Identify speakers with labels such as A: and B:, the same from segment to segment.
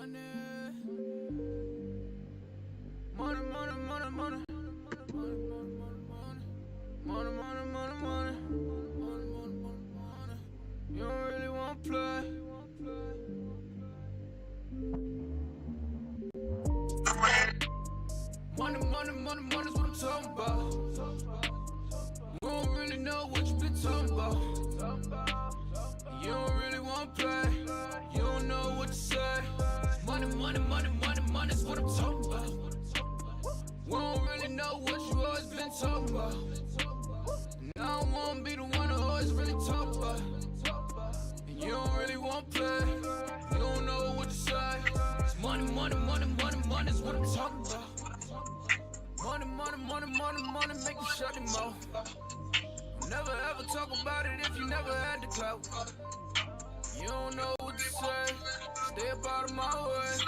A: You don't really want to play. Money, money, money, money's what I'm talking about. You don't really know what you been talking about. You don't really want to play. You don't know what to say. Money, money, money, money, money's what I'm talking about. We don't really know what you always been talking about. And I don't wanna be the one who always really talk about. And you don't really want to play. You don't know what to say. It's money, money, money, money, money's what I'm talking about. Money, money, money, money, money, make you shut your mouth. Never ever talk about it if you never had the clout. You don't know what to say. Stay up out of my way.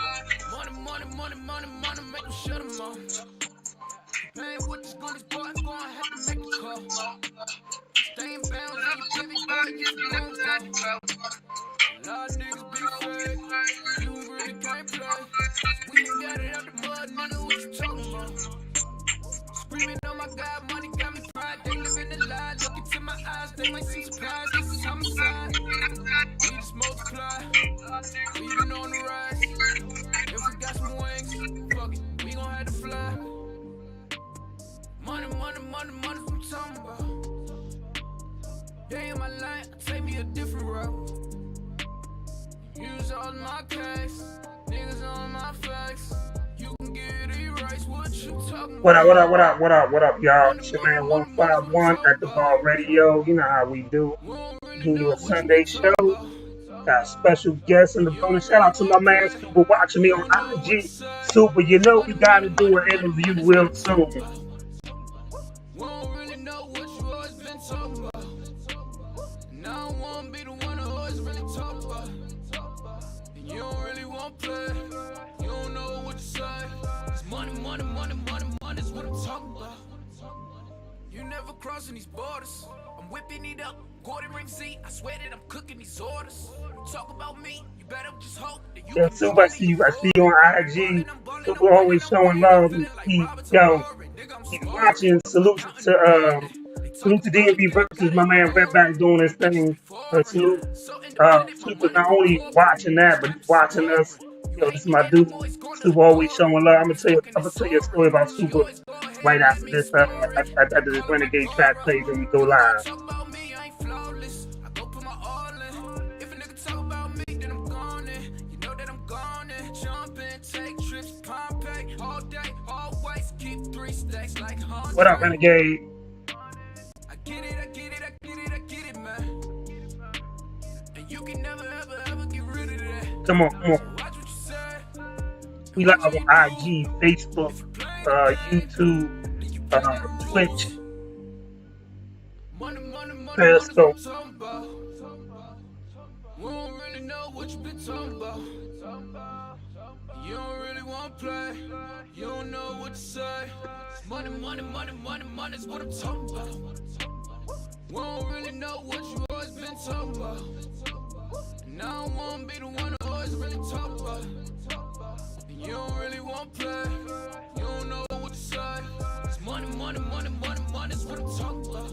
A: Money, money, money, money, money, make you shut your mouth. Paying with this goodies, boy, I'm gonna have to make a call. Stay in bounds on your pivot, boy, get the bones out. A lot of niggas be fake, you really can't play. We done got it out the mud, nigga, what you talking about? Screaming on my God, money got me pride. They living the lie, look into my eyes, they might see surprise. This is homicide, we just multiply. We been on the rise. If we got some wings, fuck it, we gon' have to fly. Money, money, money, money, what I'm talking about. Day in my life, take me a different route. Use all my case, niggas on my face. You can get erased, what you talking about?
B: What up, y'all? It's your man 151 at the Ball Radio. You know how we do. Giving you a Sunday show. Got a special guest in the building. Shout out to my man Super watching me on IG. Super, you know we gotta do an interview real soon.
A: Never crossing these borders. I'm whipping it up, Gordon Ramsay. I swear that I'm cooking these orders. You talk about me, you better just hope that you.
B: Yeah, Super, I see you on IG. Super always showing love. He's watching. Salute to DMV versus my man Redback doing his thing. Salute. Super not only watching that, but he's watching us. Yo, this is my dude. Super always showing love. I'm gonna tell you a story about Super right after this. After this Renegade track plays and we go live. What up, Renegade?
A: I get it, man. And you can never, ever get rid of that.
B: Come on. We live on IG, Facebook, YouTube, Twitch, Periscope.
A: We don't really know what you been talking about. You don't really want to play. You don't know what to say. Money, money, money, money, money's what I'm talking about. We don't really know what you always been talking about. And I don't want to be the one who always really talk about. You don't really want to play. You don't know what to say. It's money, money, money, money, money's what I'm talking about.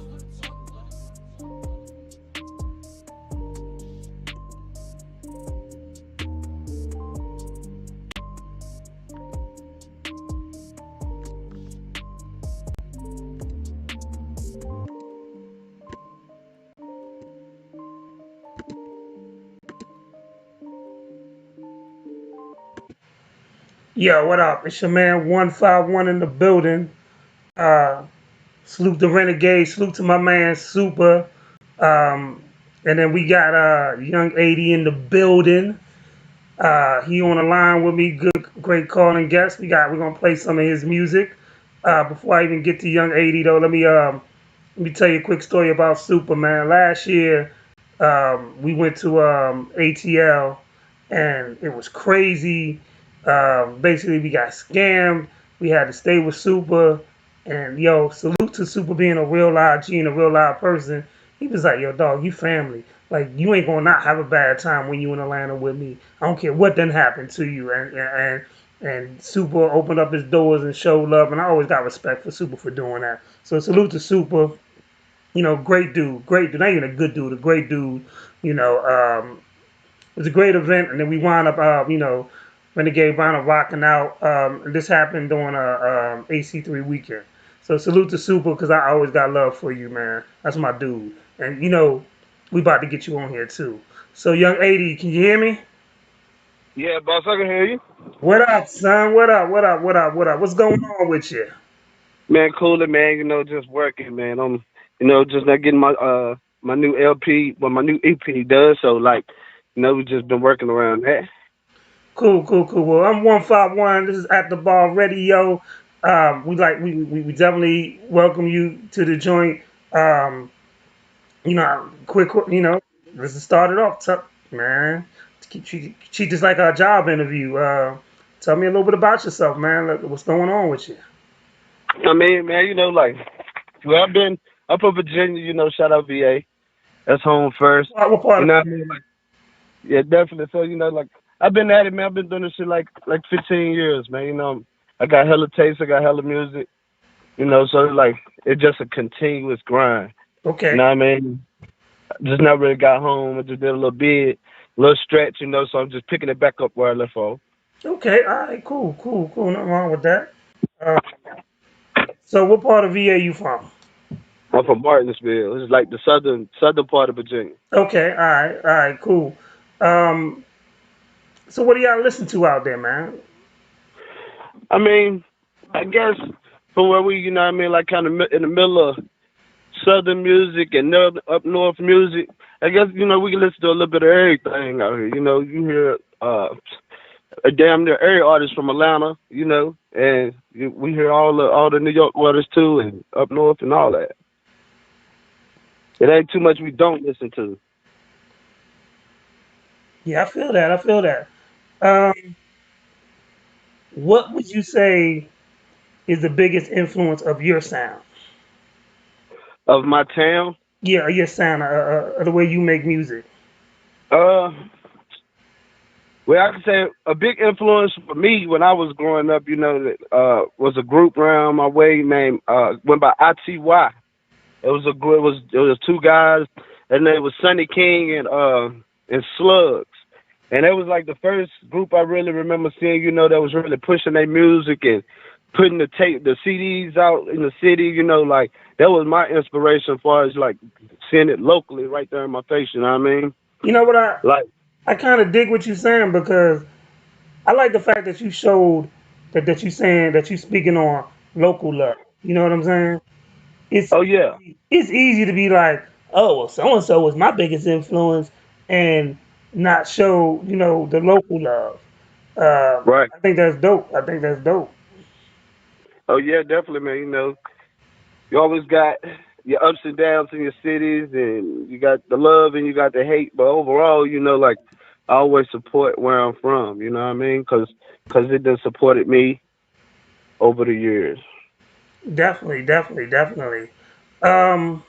B: Yo, what up? It's your man 151 in the building. Salute the Renegade. Salute to my man Super. And then we got Young 80 in the building. He on the line with me. Good, great calling guest. We're gonna play some of his music. Before I even get to Young 80 though, let me tell you a quick story about Super, man. Last year, we went to ATL and it was crazy. Basically we got scammed. We had to stay with Super, and yo, salute to Super being a real live G and a real live person. He was like, yo, dog, you family. Like you ain't gonna not have a bad time when you in Atlanta with me. I don't care what done happened to you. And Super opened up his doors and showed love, and I always got respect for Super for doing that. So salute to Super. You know, great dude, great dude. Not even a good dude, a great dude. You know, it was a great event, and then we wound up, Renegade wound up rocking out. And this happened during a AC3 weekend. So salute to Super because I always got love for you, man. That's my dude. And we about to get you on here too. So young 80, can you hear me?
C: Yeah, boss, I can hear you.
B: What up, son? What up? What up? What up? What up? What's going on with you?
C: Man, cooler, man. Just working, man. I'm, just not getting my new LP, well, my new EP does. So like, we just been working around that.
B: Cool, cool, cool. Well, I'm 151. This is at the bar radio. We definitely welcome you to the joint. Um, let's start it off, man. Treat this like a job interview. Tell me a little bit about yourself, man. Like, what's going on with you?
C: I mean, man, like, well, I've been up in Virginia. Shout out VA. That's home first.
B: What part
C: You
B: of
C: know what I mean? Like, yeah, definitely. So like, I've been at it, man. I've been doing this shit like 15 years, man. I got hella taste. I got hella music. So like, it's just a continuous grind. You
B: Okay.
C: know what I mean? Just never really got home. I just did a little bit, a little stretch, so I'm just picking it back up where I left off.
B: Okay. All right. Cool. Cool. Cool. Nothing wrong with that. Uh, so, what part of VA you from?
C: I'm from Martinsville. It's like the southern part of Virginia.
B: Okay. All right. All right. Cool. Um, so, what do y'all listen to out there, man?
C: I mean, I guess from where we, what I mean, like kind of in the middle of southern music and up north music. I guess we can listen to a little bit of everything out here. You hear a damn near every artist from Atlanta. And we hear all the New York artists too, and up north and all that. It ain't too much we don't listen to.
B: Yeah, I feel that. I feel that. Um, what would you say is the biggest influence of your sound?
C: Of my town.
B: Yeah, your sound, the way you make music.
C: Uh, well, I can say a big influence for me when I was growing up, was a group around my way named went by ITY. It was a group. It was two guys, and they was Sonny King and Slugs, and it was like the first group I really remember seeing. That was really pushing their music and putting the CDs out in the city. Like that was my inspiration as far as like seeing it locally right there in my face. You know what I mean?
B: You know what
C: Like,
B: I kind of dig what you're saying because I like the fact that you showed that you saying that you speaking on local love. You know what I'm saying? It's
C: oh yeah,
B: it's easy to be like, oh well, so and so was my biggest influence, and not show the local love.
C: right.
B: I think that's dope. I think that's dope.
C: Oh yeah, definitely, man. You always got your ups and downs in your cities, and you got the love and you got the hate. But overall, like I always support where I'm from. You know what I mean? Because it done supported me over the years.
B: Definitely, definitely, definitely. Um,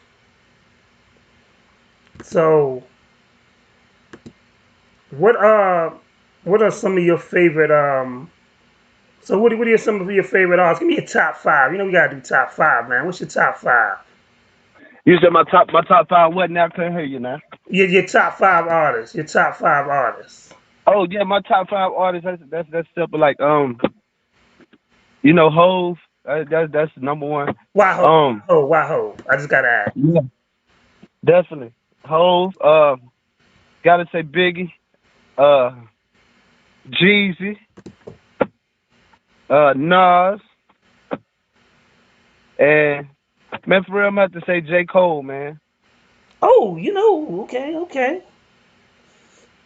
B: so what uh what are some of your favorite so what are some of your favorite artists? Give me a top five. We gotta do top five, man. What's your top five?
C: You said my top five. What now? I couldn't hear you now.
B: Your top five artists. Your top five artists.
C: Oh yeah, my top five artists. That's simple. Like Hove. That's number one.
B: Wahoo,
C: Um,
B: Wahoo, Wahoo. I just gotta ask.
C: yeah, definitely Hove. Gotta say Biggie. Uh, Jeezy. Nas. And man, for real, I'm about to say J. Cole, man.
B: Oh, okay, okay.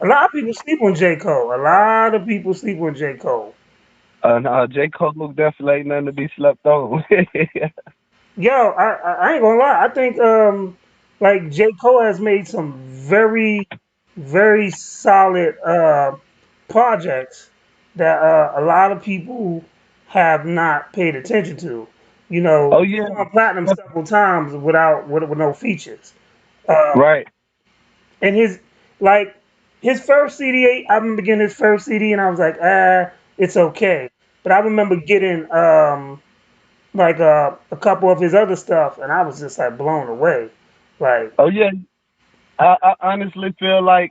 B: A lot of people sleep on J. Cole. A lot of people sleep on J. Cole.
C: No, J. Cole definitely ain't nothing to be slept on.
B: Yo, I ain't gonna lie. I think like J. Cole has made some very, very solid projects that a lot of people have not paid attention to.
C: Oh
B: He's
C: yeah,
B: gone platinum several times with no features. Um,
C: right.
B: And like his first CD, I remember getting his first CD, and I was like, it's okay. But I remember getting like a couple of his other stuff, and I was just like blown away. Like
C: Oh yeah, I honestly feel like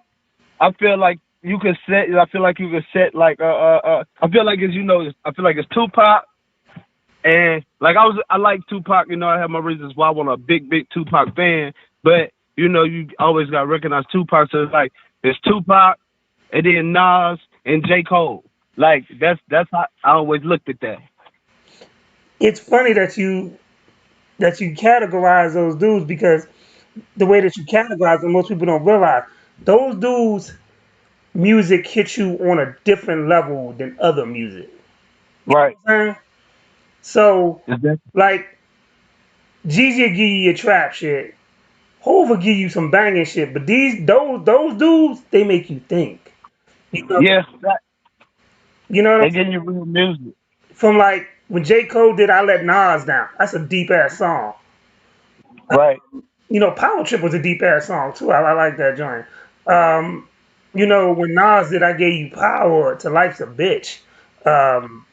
C: I feel like you could set. I feel like you could set like I feel like it's I feel like it's Tupac and like I like Tupac. You know, I have my reasons why I'm a big Tupac fan. But you always got to recognize Tupac. So it's like it's Tupac and then Nas and J Cole. Like that's how I always looked at that.
B: it's funny that you categorize those dudes because the way that you categorize them, most people don't realize those dudes' music hits you on a different level than other music. You know
C: Right.
B: what I'm saying? So,
C: Is that?
B: like, Jeezy will give you your trap shit. Hov will give you some banging shit. But those dudes, they make you think. You know,
C: Yeah,
B: you know what I'm
C: they getting
B: saying?
C: you real music.
B: From like when J. Cole did I Let Nas Down. That's a deep ass song.
C: Right.
B: Power Trip was a deep ass song too. I like that joint. Um, when Nas did I Gave You Power to Life's a Bitch, um,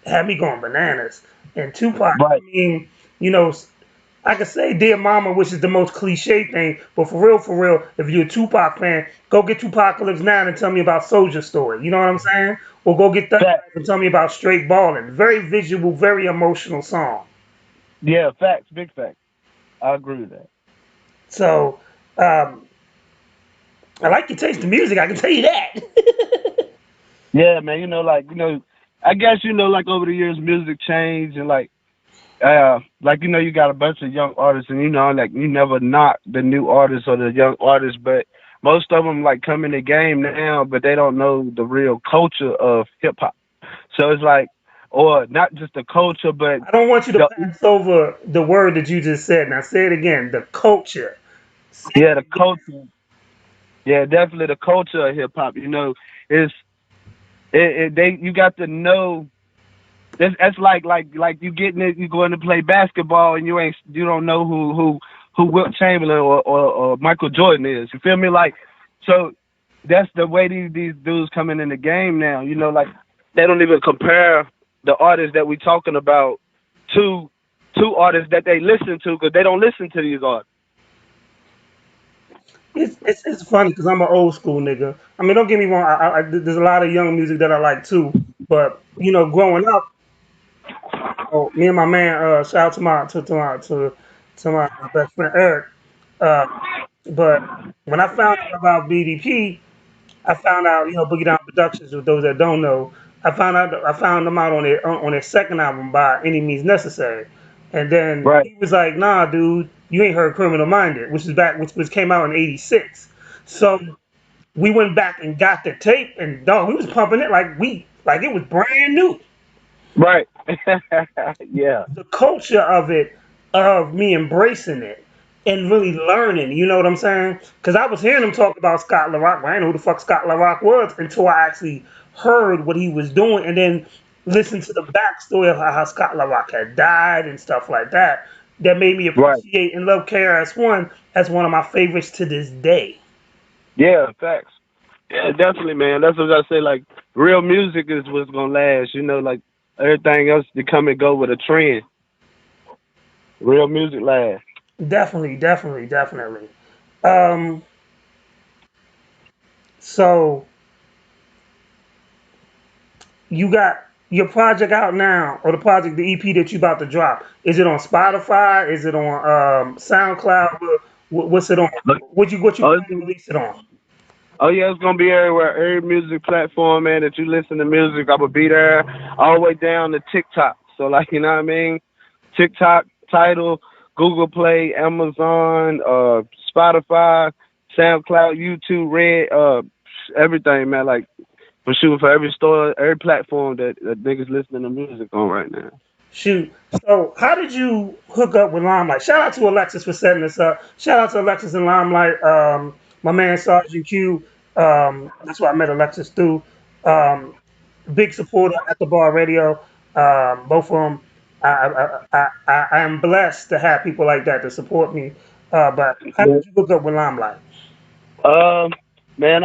B: had me going bananas. And Tupac, I
C: Right.
B: mean, you know, I could say Dear Mama, which is the most cliche thing, but for real, if you're a Tupac fan, go get Tupacalypse Now and tell me about Soldier Story. You know what I'm saying? Or go get Thug
C: Facts.
B: Life and tell me about Straight Ballin'. Very visual, very emotional song.
C: Yeah, facts. Big facts. I agree with that.
B: So, um, I like your taste in music, I can tell you that.
C: Yeah, man. I guess like over the years, music changed and like you got a bunch of young artists, and like you never knock the new artists or the young artists, but most of them like come in the game now, but they don't know the real culture of hip hop. So it's like, or not just the culture, but
B: I don't want you to
C: the
B: pass over the word that you just said. Now say it again. The culture. Say
C: yeah,
B: it
C: the
B: again.
C: culture. Yeah, definitely the culture of hip hop. Is they you got to know. That's like you getting it. You going to play basketball and you don't know who Wilt Chamberlain or Michael Jordan is. You feel me? Like so that's the way these dudes coming in the game now. Like they don't even compare the artists that we talking about to artists that they listen to because they don't listen to these artists.
B: It's funny because I'm an old school nigga. I mean, don't get me wrong. There's a lot of young music that I like too. But growing up, me and my man, shout out to my best friend Eric. Uh, but when I found out about BDP, I found out Boogie Down Productions. For those that don't know, I found them out on their second album by Any Means Necessary, and then
C: Right,
B: he was like, "Nah, dude, you ain't heard Criminal Minded," which came out in '86. So we went back and got the tape, and dog, we was pumping it like it was brand new.
C: right, yeah,
B: The culture of it, of me embracing it and really learning, you know what I'm saying? Because I was hearing him talk about Scott LaRock, but I didn't know who the fuck Scott LaRock was until I actually heard what he was doing and then listened to the backstory of how Scott LaRock had died and stuff like that. That made me
C: right,
B: appreciate and love KRS-One as one of my favorites to this day.
C: yeah, facts. Yeah, definitely, man. That's what I say. Like, real music is what's gonna last. Like everything else to come and go with a trend. Real music lasts.
B: Definitely, definitely, definitely. Um, so you got your project out now, or the EP that you about to drop. Is it on Spotify? Is it on SoundCloud? What's it on?
C: Look,
B: What you
C: oh,
B: plan to release it on?
C: oh yeah, it's gonna be everywhere. Every music platform, man, that you listen to music, I will be there. All the way down to TikTok. So, like, you know what I mean? TikTok, Title, Google Play, Amazon, Spotify, SoundCloud, YouTube, Red, everything, man. Like, for sure, for every store, every platform that niggas listening to music on right now.
B: Shoot. So how did you hook up with Limelight? Shout out to Alexis for setting this up. Shout out to Alexis and Limelight. My man Sergeant Q. That's why I met Alexis through. Um, big supporter at the bar radio. Both of them. I am blessed to have people like that to support me. But how
C: Yeah.
B: did you hook up with Limelight?
C: Um, man,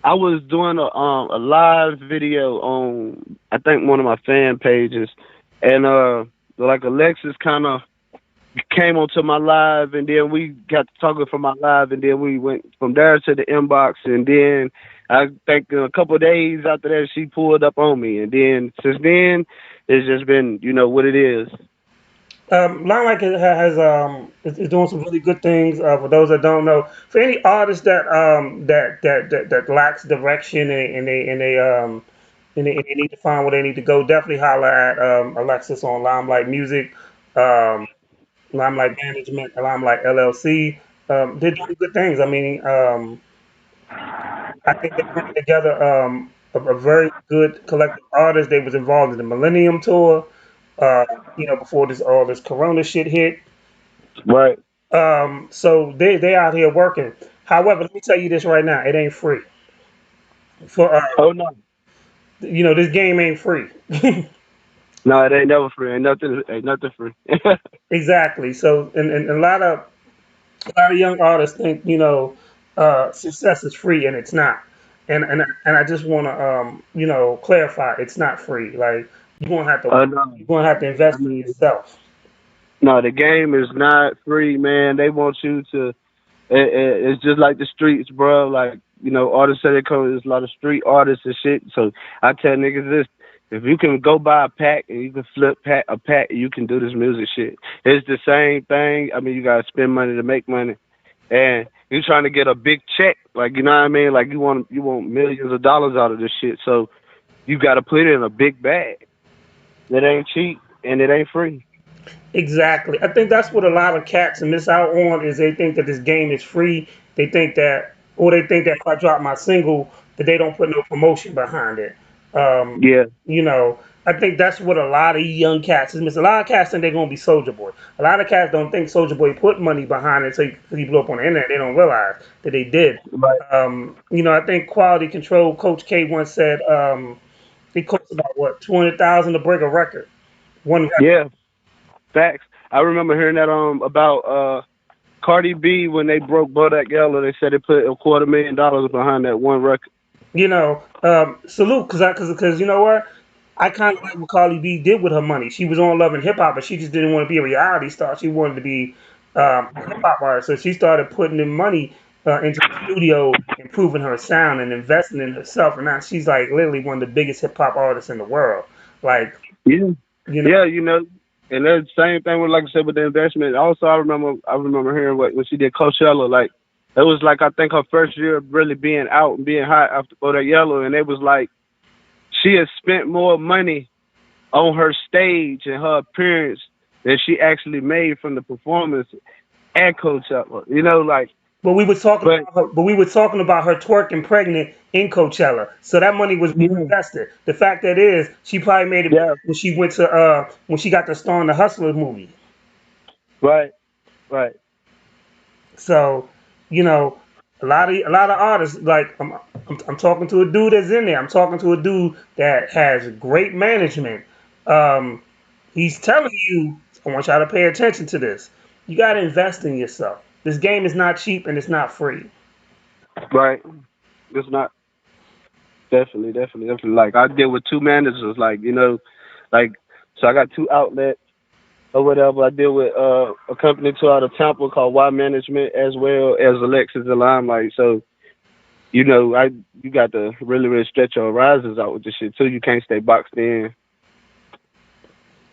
C: I was doing a live video on I think one of my fan pages, and like Alexis kind of came onto my live, and then we got to talking from my live, and then we went from there to the inbox, and then I think a couple of days after that she pulled up on me, and then since then it's just been what it is.
B: Limelight is doing some really good things. For those that don't know, for any artist that lacks direction and they need to find where they need to go, definitely holler at Alexis on Limelight Music, um, Limelight Management, Limelight LLC. They're doing good things. I mean, I think they're bringing together a very good collective artists. They was involved in the Millennium Tour. Uh, before this Corona shit hit.
C: Right.
B: So they out here working. However, let me tell you this right now, it ain't free. For
C: Oh no.
B: this game ain't free.
C: No, it ain't never free. Ain't nothing free.
B: Exactly. So and a lot of young artists think success is free and it's not. And I just want to clarify it's not free. Like you're gonna have to
C: No.
B: you're gonna have to
C: I
B: invest in
C: mean,
B: yourself.
C: no, the game is not free, man. They want you to. It's just like the streets, bro. Like artists say they come. There's a lot of street artists and shit. So I tell niggas this: if you can go buy a pack and you can a pack, you can do this music shit. It's the same thing. I mean, you gotta spend money to make money, and you're trying to get a big check. Like what I mean? Like you want millions of dollars out of this shit. So you got to put it in a big bag. That ain't cheap and it ain't free.
B: Exactly. I think that's what a lot of cats miss out on is they think that this game is free. They think that, or they think that if I drop my single, that they don't put no promotion behind it. Um,
C: Yeah.
B: you know, I think that's what a lot of young cats is miss. A lot of cats think they're gonna be Soldier Boy. A lot of cats don't think Soldier Boy put money behind it so he blew up on the internet. They don't realize that they did.
C: Right.
B: I think Quality Control Coach K once said it costs about what 200,000 to break a record. One record.
C: Yeah. Facts. I remember hearing that about Cardi B when they broke Bodak Yellow. They said they put $250,000 behind that one record.
B: Salute, cause you know what? I kind of like what Carly B did with her money. She was on Love and Hip Hop, but she just didn't want to be a reality star. She wanted to be a hip hop artist. So she started putting in money into the studio, improving her sound and investing in herself. And now she's like literally one of the biggest hip hop artists in the world. Like,
C: Yeah.
B: you know,
C: Yeah. And that's the same thing with like I said with the investment. Also, I remember hearing when she did Coachella. Like it was like I think her first year of really being out and being hot after Bodak Yellow, and it was like she had spent more money on her stage and her appearance than she actually made from the performance at Coachella. Like, but
B: but we were talking about her twerking pregnant in Coachella. So that money was
C: yeah,
B: reinvested. The fact that is, she probably made it back
C: yeah,
B: when she got to star in the Hustler movie.
C: right, right,
B: So, you know, a lot of artists like I'm talking to a dude that's in there. I'm talking to a dude that has great management. Um, he's telling you, I want y'all to pay attention to this. You got to invest in yourself. This game is not cheap and it's not free.
C: right. It's not definitely. Like I deal with two managers, like so I got two outlets or whatever. I deal with a company too out of Tampa called Y Management as well as Alexis and Limelight. So I you got to really stretch your horizons out with this shit too. You can't stay boxed in.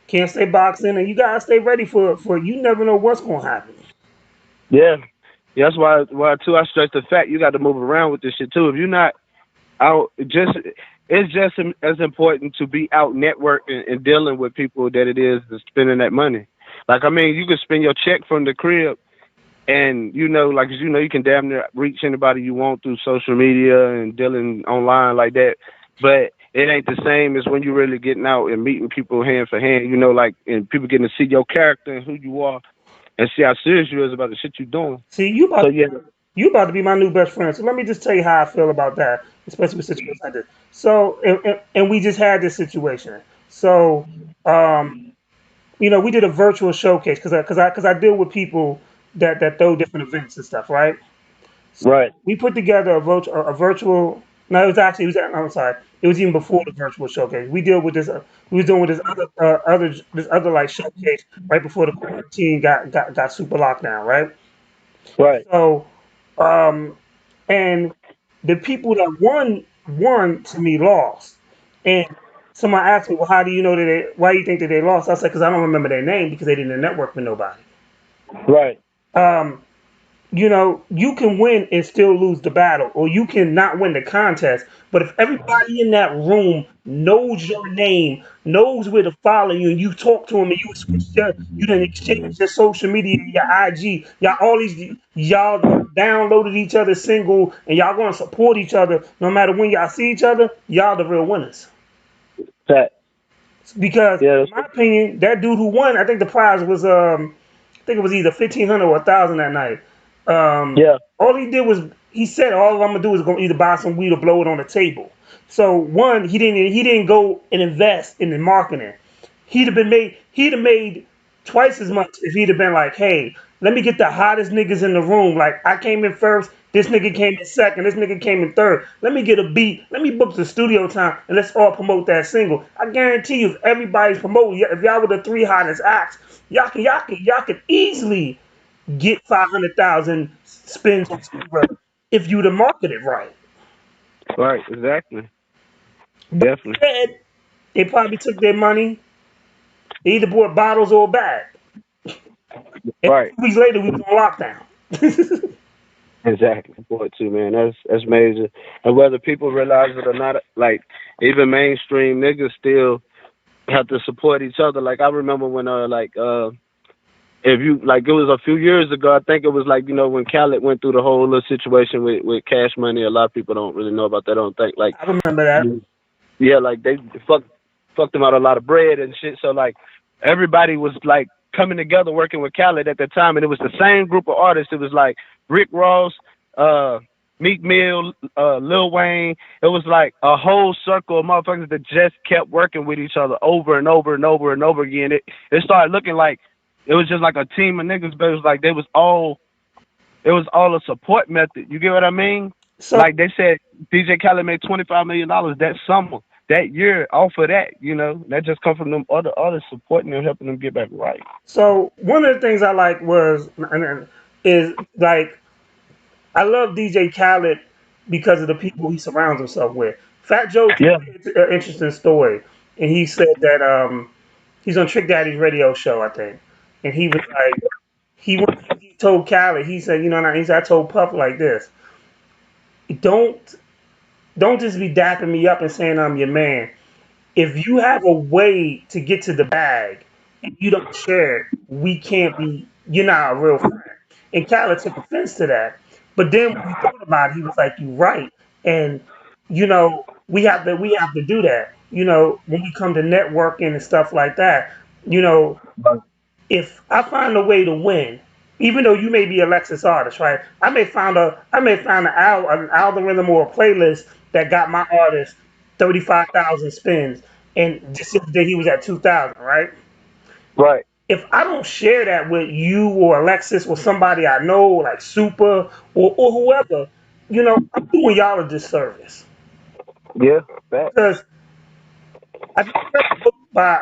B: Can't stay boxed in, and you gotta stay ready for you never know what's gonna happen.
C: Yeah, yeah. That's why too. I stress the fact you got to move around with this shit too. If you're not out, it's just as important to be out networking and dealing with people that it is to spending that money. Like I mean, you can spend your check from the crib, and like you can damn near reach anybody you want through social media and dealing online like that. But it ain't the same as when you're really getting out and meeting people hand for hand. Like and people getting to see your character and who you are and see how serious you is about the shit you doing.
B: See,
C: So yeah,
B: you about to be my new best friend. So let me just tell you how I feel about that, especially with situations like this. So and we just had this situation. So um, we did a virtual showcase because I deal with people that throw different events and stuff, right?
C: Right.
B: We put together a virtual. No, it was actually it was. I'm sorry. It was even before the virtual showcase. We deal with this. We was doing with this this other like showcase right before the quarantine got super lockdown, right?
C: Right.
B: So, um, and the people that won to me lost. And somebody asked me, well, how do you know that why do you think that they lost? I said, because I don't remember their name because they didn't network with nobody.
C: Right.
B: Um, you can win and still lose the battle, or you can not win the contest. But if everybody in that room knows your name, knows where to follow you, and you talk to them, and you done exchange your social media, your IG, y'all all these y'all downloaded each other's single, and y'all gonna support each other no matter when y'all see each other. Y'all the real winners.
C: That.
B: Because
C: Yeah.
B: in my opinion, that dude who won, I think the prize was I think it was either 1,500 or 1,000 that night.
C: Yeah.
B: All he did was he said all I'm gonna do is go either buy some weed or blow it on the table. So one, he didn't go and invest in the marketing. He'd have made twice as much if he'd have been like, hey, let me get the hottest niggas in the room. Like I came in first, this nigga came in second, this nigga came in third. Let me get a beat, let me book the studio time, and let's all promote that single. I guarantee you, if everybody's promoting, if y'all were the three hottest acts, y'all can easily get 500,000 spins on Square if you to market it right.
C: Right. Exactly.
B: But
C: Definitely.
B: instead, they probably took their money. They either bought bottles or a bag. And
C: Right.
B: 2 weeks later, we was on lockdown.
C: Exactly. Support too, man. That's major. And whether people realize it or not, like even mainstream niggas still have to support each other. Like I remember when if you like it was a few years ago, I think it was like, when Khaled went through the whole little situation with Cash Money. A lot of people don't really know about that. I don't think like
B: I remember that.
C: yeah, like they fucked them out a lot of bread and shit. So like everybody was like coming together working with Khaled at the time, and it was the same group of artists. It was like Rick Ross, uh, Meek Mill, Lil Wayne. It was like a whole circle of motherfuckers that just kept working with each other over and over and over and over again. It started looking like it was just like a team of niggas, but it was like it was all a support method. You get what I mean?
B: So,
C: Like they said, DJ Khaled made $25 million that summer, that year off of that. That just come from them other artists supporting them, helping them get back right.
B: so one of the things I like was, is like, I love DJ Khaled because of the people he surrounds himself with. Fat Joe told
C: Yeah,
B: me an interesting story, and he said that he's on Trick Daddy's radio show, I think, and he was like, he told Khaled, he said, he said, I told Puff like this, don't don't just be dapping me up and saying I'm your man. If you have a way to get to the bag and you don't share it, we can't be. You're not a real friend. And Khaled took offense to that. But then when he thought about it, he was like, "You're right." And we have to do that. When we come to networking and stuff like that. You know, if I find a way to win, even though you may be a Lexus artist, right? I may find an algorithm or a playlist that got my artist 35,000 spins, and just the other day he was at 2,000, right?
C: right.
B: If I don't share that with you or Alexis or somebody I know, like Super or whoever, I'm doing y'all a disservice
C: Yeah, back.
B: because I just read a book by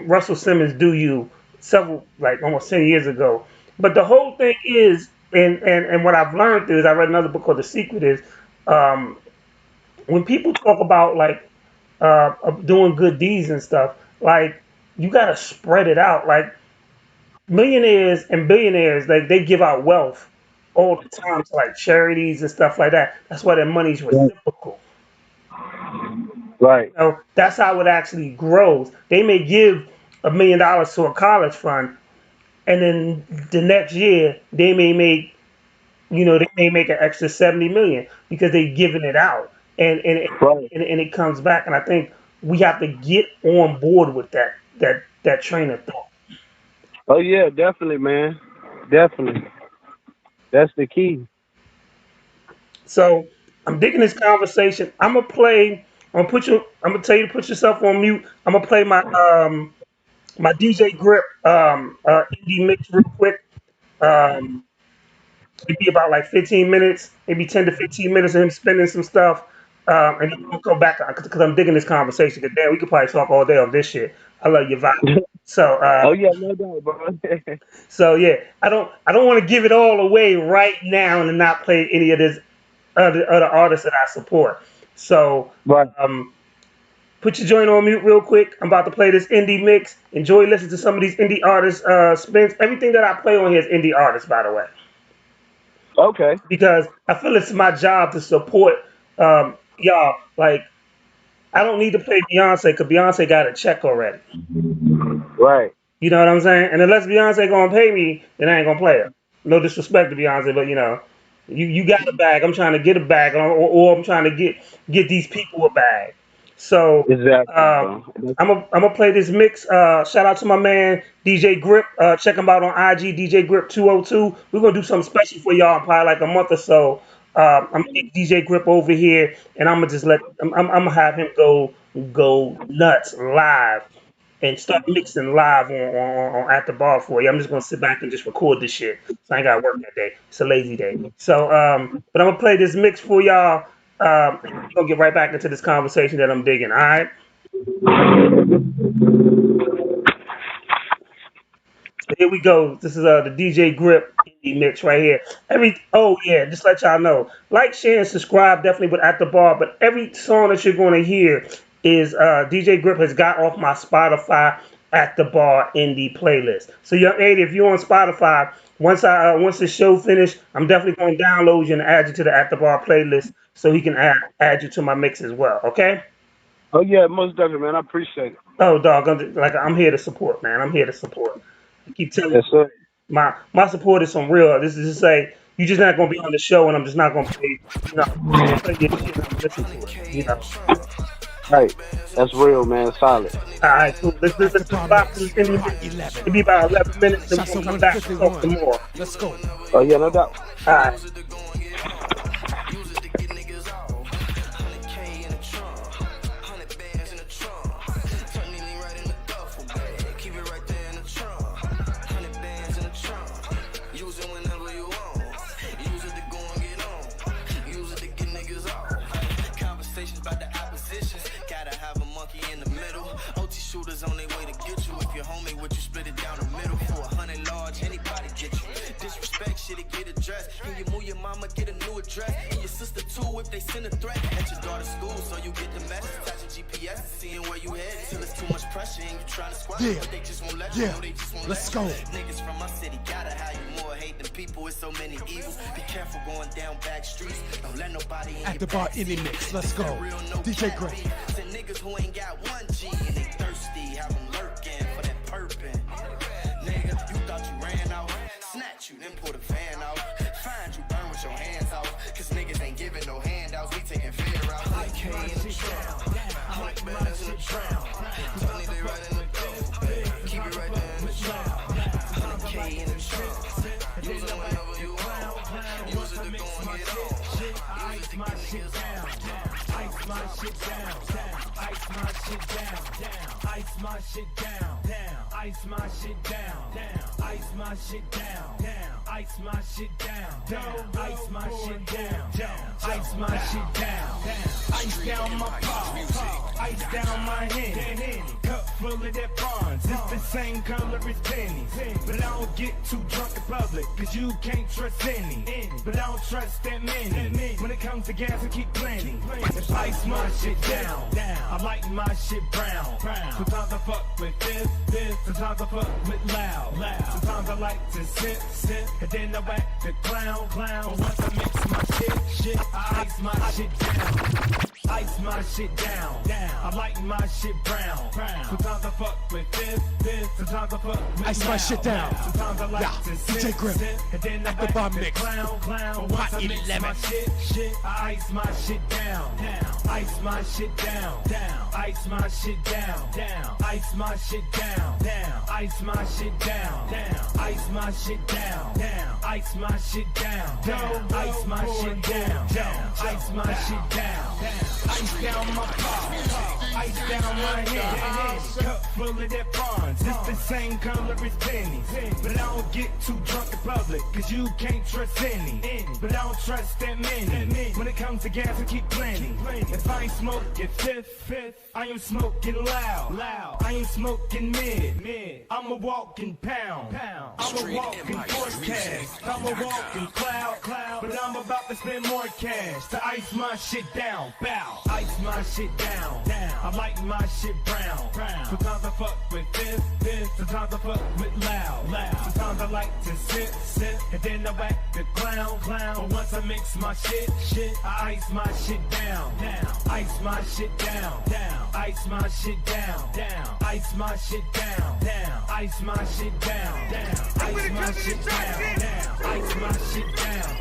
B: Russell Simmons, "Do You," several like almost 10 years ago. But the whole thing is, and what I've learned is, I read another book called "The Secret." Is um, when people talk about like doing good deeds and stuff, like you gotta spread it out. Like millionaires and billionaires, like they give out wealth all the time to like charities and stuff like that. That's why their money's reciprocal.
C: Right,
B: That's how it actually grows. They may give $1 million to a college fund, and then the next year they may make an extra 70 million because they're giving it out, and and it-
C: right.
B: and it comes back. And I think we have to get on board with that train of thought.
C: Oh yeah, definitely, man. Definitely. That's the key.
B: So I'm digging this conversation. I'm gonna play. I'm gonna put you. I'm gonna tell you to put yourself on mute. I'm gonna play my DJ Grip indie mix real quick. Um, It'd be about like 15 minutes, maybe 10 to 15 minutes of him spinning some stuff. And then we'll come back because I'm digging this conversation. Because damn, we could probably talk all day on this shit. I love your vibe. So,
C: Oh yeah, no doubt, bro.
B: so yeah, I don't want to give it all away right now and not play any of this other artists that I support. So,
C: Right.
B: um, put your joint on mute real quick. I'm about to play this indie mix. Enjoy listening to some of these indie artists spins. Everything that I play on here is indie artists, by the way,
C: Okay.
B: because I feel it's my job to support y'all. Like I don't need to play Beyonce because Beyonce got a check already.
C: Right.
B: You know what I'm saying? And unless Beyonce gonna pay me, then I ain't gonna play her. No disrespect to Beyonce, but you got a bag. I'm trying to get a bag, or I'm trying to get these people a bag. So
C: Exactly,
B: um,
C: bro.
B: I'm gonna play this mix. Shout out to my man DJ Grip. Check him out on IG, DJ Grip 202. We're gonna do something special for y'all in probably like a month or so. I'm gonna get DJ Grip over here, and I'm gonna just I'm gonna have him go nuts live and start mixing live on at the bar for you. I'm just gonna sit back and just record this shit. So I ain't gotta work that day. It's a lazy day. So but I'm gonna play this mix for y'all. And we're gonna get right back into this conversation that I'm digging. All right. So here we go. This is the DJ Grip indie mix right here. Just let y'all know. Like, share, and subscribe definitely with At the Bar. But every song that you're gonna hear is DJ Grip has got off my Spotify At the Bar indie playlist. So young lady, if you're on Spotify, once the show finished, I'm definitely gonna download you and add you to the At the Bar playlist so he can add you to my mix as well. Okay?
C: Oh yeah, most definitely, man. I appreciate it.
B: Oh dog, I'm here to support, man. I'm here to support. I keep telling
C: Yes,
B: you.
C: sir.
B: My support is some real. This is to say you're just not gonna be on the show, and I'm just not gonna play. I'm gonna play your shit and I'm gonna listen to it.
C: Right. That's real, man. Solid.
B: All right, cool. Let's vibe to this indie mix. It'll be about 11 minutes, then we're gonna come back and talk some more.
D: Let's go.
C: Oh yeah, no doubt.
B: All right.
A: Shooters on their way to get you. If you're homie, would you split it down the middle for 100 large? Anybody get you? Disrespect shit, it get addressed. Can you move your mama, get a new address? And your sister too, if they send a threat. At your daughter's school, so you get the message. Attaching GPS and seeing where you headed. Till it's too much pressure and you trying to squash it. But they just won't let you know, they just won't
D: Let's
A: let
D: go.
A: you. Niggas from my city gotta have you more hate than people with so many evils. Be careful going down back streets. Don't let nobody in
D: At the bar indie mix. Let's go. DJ Grip.
A: Send niggas who ain't got 1G and they thirsty, have them lurking for that purping. Nigga, you thought you ran out, snatch you, then pull the fan out. Find you, burn with your hands out, cause niggas ain't giving no handouts, we taking fear out. Like K in the trap, like bands in the trap. Tony, they right in the dough, keep it right there in the trap. 100K in the trap, use it whenever you want, use it to go and get on. Ice my shit down, ice my shit down, ice my shit down, ice my shit down, ice my shit down, ice my shit down, ice my shit down, ice my shit down, ice my shit down, ice down my paw, ice down my hand, cup full of that bonds, it's the same color as pennies, but I don't get too drunk in public, cause you can't trust any, but I don't trust that many, when it comes to gas I keep plenty, if ice my shit down, I like my shit brown, sometimes I fuck with this, sometimes I fuck with loud, sometimes I like to sip, and then I whack the clown, but once I mix my shit, I ice my shit down. Ice my shit down. I like my shit brown. Sometimes I fuck with this. Sometimes I fuck with
D: Ice my shit down.
A: Sometimes I like to
D: DJ
A: sip,
D: Grip.
A: and then I
D: At the bar
A: back the
D: mix.
A: clown. But once I mix
D: 11.
A: my shit, I ice my shit down. Ice my shit down. Ice my shit down. Ice my shit down. Ice my shit down. Ice my shit down. Ice my shit down. Ice my shit down. Ice my shit down. Ice down my paw.
E: ice down my hand. Cup full of that bonds. It's the same color as pennies. But I don't get too drunk in public, cause you can't trust any. But I don't trust that many. When it comes to gas, I keep plenty. If I ain't smoking fifth, I am smoking loud. I ain't smoking mid. I'm a walking pound. I'm a walking forecast. I'm a walking cloud. But I'm about to spend more cash to ice my shit down. Bow. Ice my shit down. I like my shit brown. Sometimes I fuck with fifth. Sometimes I fuck with loud. Sometimes I like to sit, and then I whack the clown. But once I mix my shit, I ice my shit down. Ice my shit down. Ice my shit down. Ice my shit down. Ice my shit down. Ice my shit down. Ice my shit down.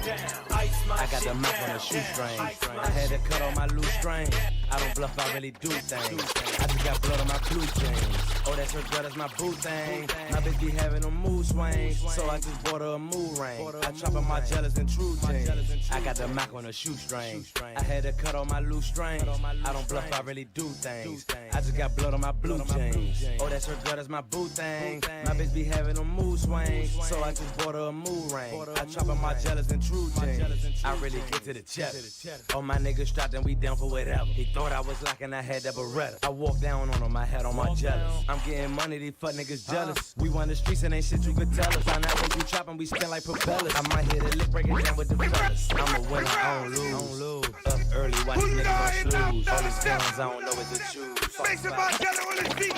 F: I got the mic on the shoestring. I had to cut all my loose strings. I don't bluff, I really do things. I just got blood on my blue jeans. Oh, that's her girl, that's my boo thing. My bitch be having them mood swings, so I just bought her a mood ring. I chop on my jealous and true jeans. I got the mic on the shoestring. I had to cut all my loose strings. I don't bluff, I really do things. I just got blood on my blue jeans. Oh, that's her girl, that's my boo thing. My bitch be having them mood swings, so I just bought her a mood ring. I chop on my jealous and true jeans. I really get to the chest. All my niggas strapped and we down for whatever. He thought I was locking, I had that Beretta. I walked down on him, I had on my jealous. I'm getting money, these fuck niggas jealous. We run the streets and ain't shit you could tell us. Find out what you chopping, we spin like propellers. I might hit a lick, break it down with the fellas. I'm a winner, I don't lose. Up early, watch these niggas on snooze. All these guns, I don't know what to choose.
E: Make somebody tell on his feet.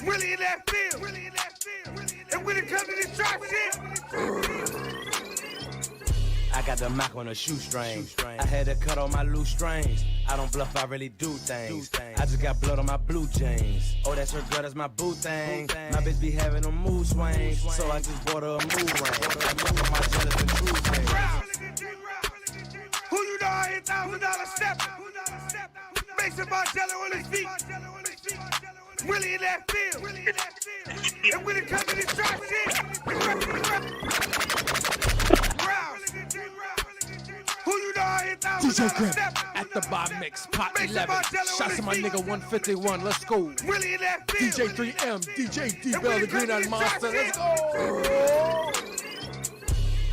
E: Really in that field. And when it comes to this trap shit,
F: I got the mic on a shoestring. I had to cut all my loose strings. I don't bluff, I really do things. I just got blood on my blue jeans. Oh, that's her girl, that's my boo thing. My bitch be having them mood swings, so I just bought her a mood ring. I chop on my jealous and true jeans.
E: who you know I $1,000 step? Make somebody tell on his feet. Really in that field. And when it comes to this trap shit, who you know I
D: DJ
E: $1,000
D: Grip
E: step?
D: at the bar mix, pot 11. Shots to my nigga 151. Let's go.
E: Really in that field.
D: DJ 3M, DJ D-Bell, the Green Eyed Monster. Let's go.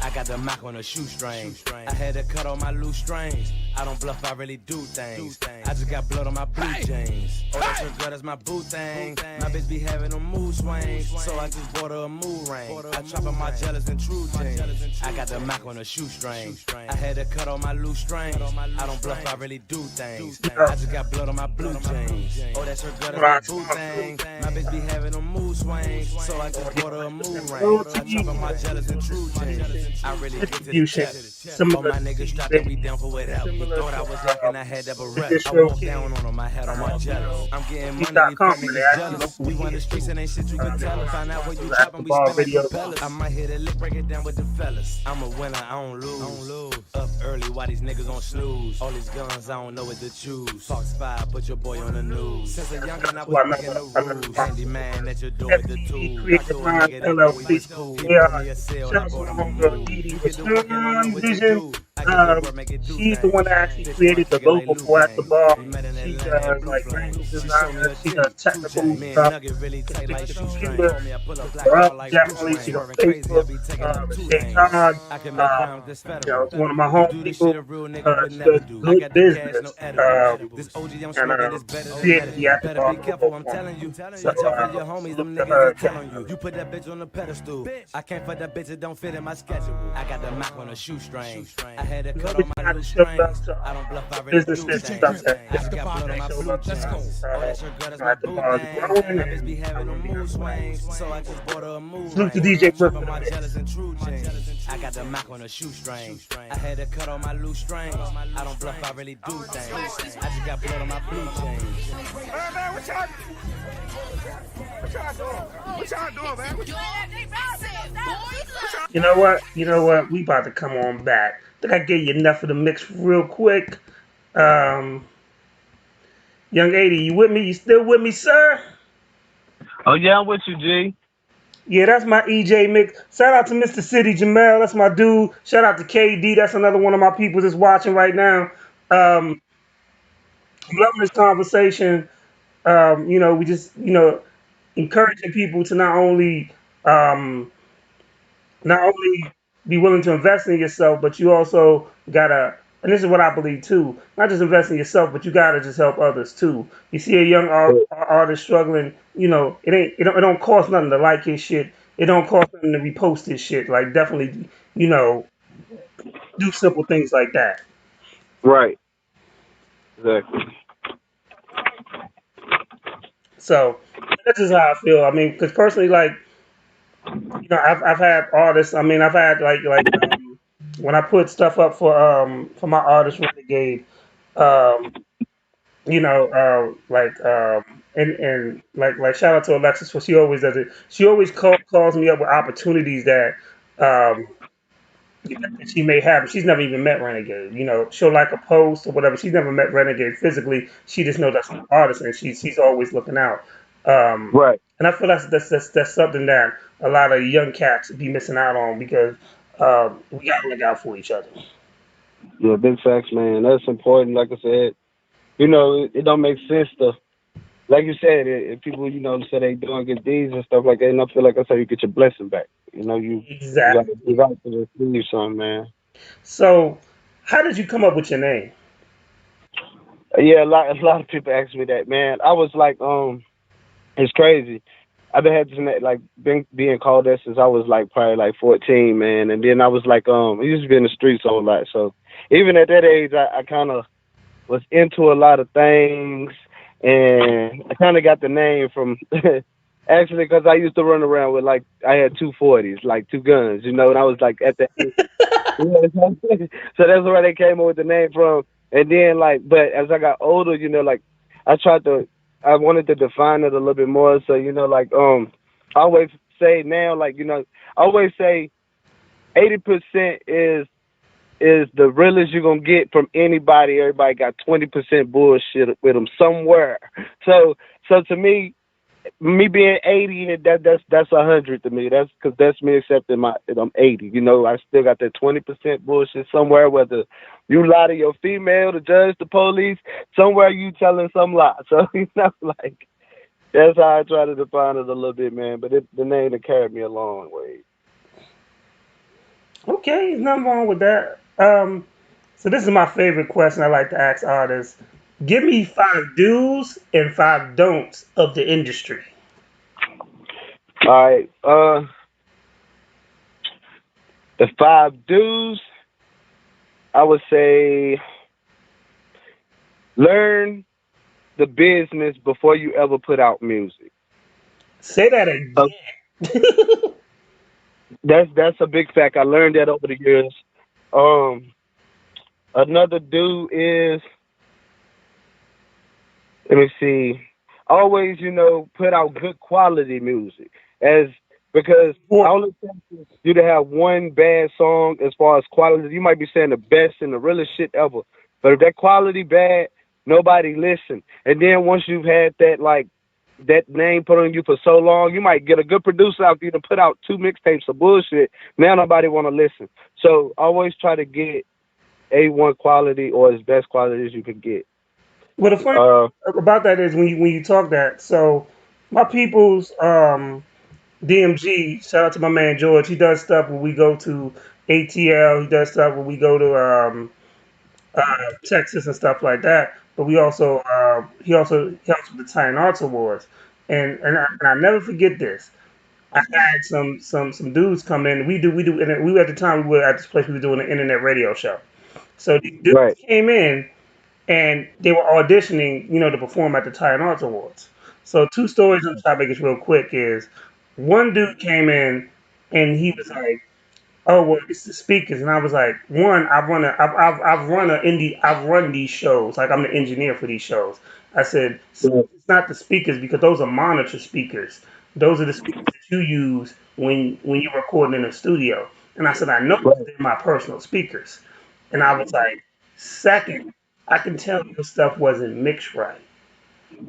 F: I got the mic on a shoestring. I had to cut all my loose strings. I don't bluff, I really do things. I just got blood on my blue jeans. Oh, that's her girl, that's my boo thing. My bitch be having them mood swings, so I just bought her a mood ring. I chop on my jealous and true jeans. I got the mic on a shoestring. I had to cut all my loose strings. I don't bluff, I really do things. I just got blood on my blue jeans. Oh, that's her girl, that's my boo thing. My bitch be having them mood swings, so I just bought her a mood ring. I chop on my jealous and true jeans. I really get to the chest. All my niggas strapped and we down for whatever. He thought I was locking, I had that Beretta. I walked down on him, I had on my jealous. I'm getting money, these fuck niggas jealous. We run the streets and ain't shit you can tell us. Find out where you chopping, we spin like propellers. I might hit a lick, break it down with the fellas. I'm a winner, I don't lose. Up early, why these niggas on snooze? All these guns, I don't know what to choose. Fox 5, put your boy on the news. Since a youngin', I was breaking the rules. Handy man at your door with the tools. I told a nigga that boy was cool. He bought me a cell, I bought him a move. You get the work and I know what you do.
B: She's the one that actually created the logo for At the Bar. She does like graphic design, she does technical stuff. The computer, definitely she does Facebook, State Time. It's one of my home people. She does good business. And created the At the Bar. So look to her.
F: You put that bitch on the pedestal. I can't fuck that bitch, it don't fit in my schedule. I got the mic on a shoestring. I had to cut on my loose strings. I don't bluff, I really do things. I just got blood on my blue jeans. Oh, that's her girl, that's my boo thing. My bitch be having them mood swings, so I just bought her a mood ring.
B: Salute to DJ
F: Grip on my jealous and true jeans. I got the mic on a shoestring. I had to cut on my loose strings. I don't bluff, I really do things. I just got blood on my blue jeans.
E: Hey, man, what y'all doing? What y'all doing, man?
B: You know what? We about to come on back. I think I gave you enough of the mix real quick. Young 80, you with me? You still with me, sir?
C: Oh yeah, I'm with you, G.
B: Yeah, that's my EJ mix. Shout out to Mr. City Jamel. That's my dude. Shout out to KD. That's another one of my people that's watching right now. I'm loving this conversation. We just, encouraging people to um, not only be willing to invest in yourself, but you also gotta, and this is what I believe too, not just invest in yourself, but you gotta just help others too. You see a young artist struggling, it don't cost nothing to like his shit. It don't cost nothing to repost his shit. Like definitely, you know, do simple things like that.
C: Right. Exactly.
B: So that's just how I feel. I mean, because personally, like, I've had artists. I mean, I've had when I put stuff up for my artist Renegade. Um, and shout out to Alexis for she always does it. She always calls me up with opportunities um that she may have. She's never even met Renegade. She'll like a post or whatever. She's never met Renegade physically. She just knows that's an artist, and she's always looking out.
C: Right.
B: And I feel that's something that a lot of young cats be missing out on because we gotta look out for each other.
C: Yeah, big facts, man. That's important. Like I said, it don't make sense to, like you said, if people, say they doing good deeds and stuff like that, and I feel like I said, you get your blessing back. You got to
B: Exactly.
C: give out to receive something, man.
B: So, how did you come up with your name?
C: Yeah, a lot of people ask me that, man. I was like, it's crazy. I've been had this like been being called that since I was like probably like 14, man. And then I was like, I used to be in the streets a whole lot. So even at that age, I kind of was into a lot of things, and I kind of got the name from actually because I used to run around with like I had 240s, like two guns, and I was like at that age. Yeah, so that's where they came up with the name from. And then like, but as I got older, like I tried to, I wanted to define it a little bit more. So like I always say now, like I always say 80% is the realest you're gonna get from anybody. Everybody got 20% bullshit with them somewhere. So to me being 80, that's 100 to me. That's because that's me accepting that I'm 80. I still got that 20% bullshit somewhere. Whether you lie to your female, the judge, the police, somewhere you telling some lie. So like that's how I try to define it a little bit, man. But the name that carried me a long way.
B: Okay, there's nothing wrong with that. So this is my favorite question I like to ask artists. Give me five do's and five don'ts of the industry.
C: All right. The five do's, I would say learn the business before you ever put out music.
B: Say that
C: Uh,
B: again.
C: that's a big fact. I learned that over the years. Um, Another do is, let me see, always put out good quality music, as because I
B: Well,
C: only want you to have one bad song as far as quality. You might be saying the best and the realest shit ever, but if that quality bad, nobody listen. And then once you've had that name put on you for so long, you might get a good producer out there to put out two mixtapes of bullshit. Now nobody want to listen. So always try to get A1 quality or as best quality as you can get.
B: the funny
C: Uh,
B: thing about that is when you talk that. So my people's DMG. Shout out to my man George. He does stuff when we go to ATL. He does stuff when we go to Texas and stuff like that. But we also he also helps with the Italian Arts Awards, and I never forget this. I had some dudes come in. We do, and we at the time we were at this place we were doing an internet radio show. So these dudes
C: right,
B: came in and they were auditioning, to perform at the Italian Arts Awards. So two stories on the topic is real quick is one dude came in and he was like, oh well, it's the speakers, and I was like, one, I've run these shows, like I'm the engineer for these shows. I said
C: right,
B: it's not the speakers because those are monitor speakers. Those are the speakers that you use when you're recording in a studio. And I said I know
C: right,
B: they're my personal speakers. And I was like, second, I can tell your stuff wasn't mixed right.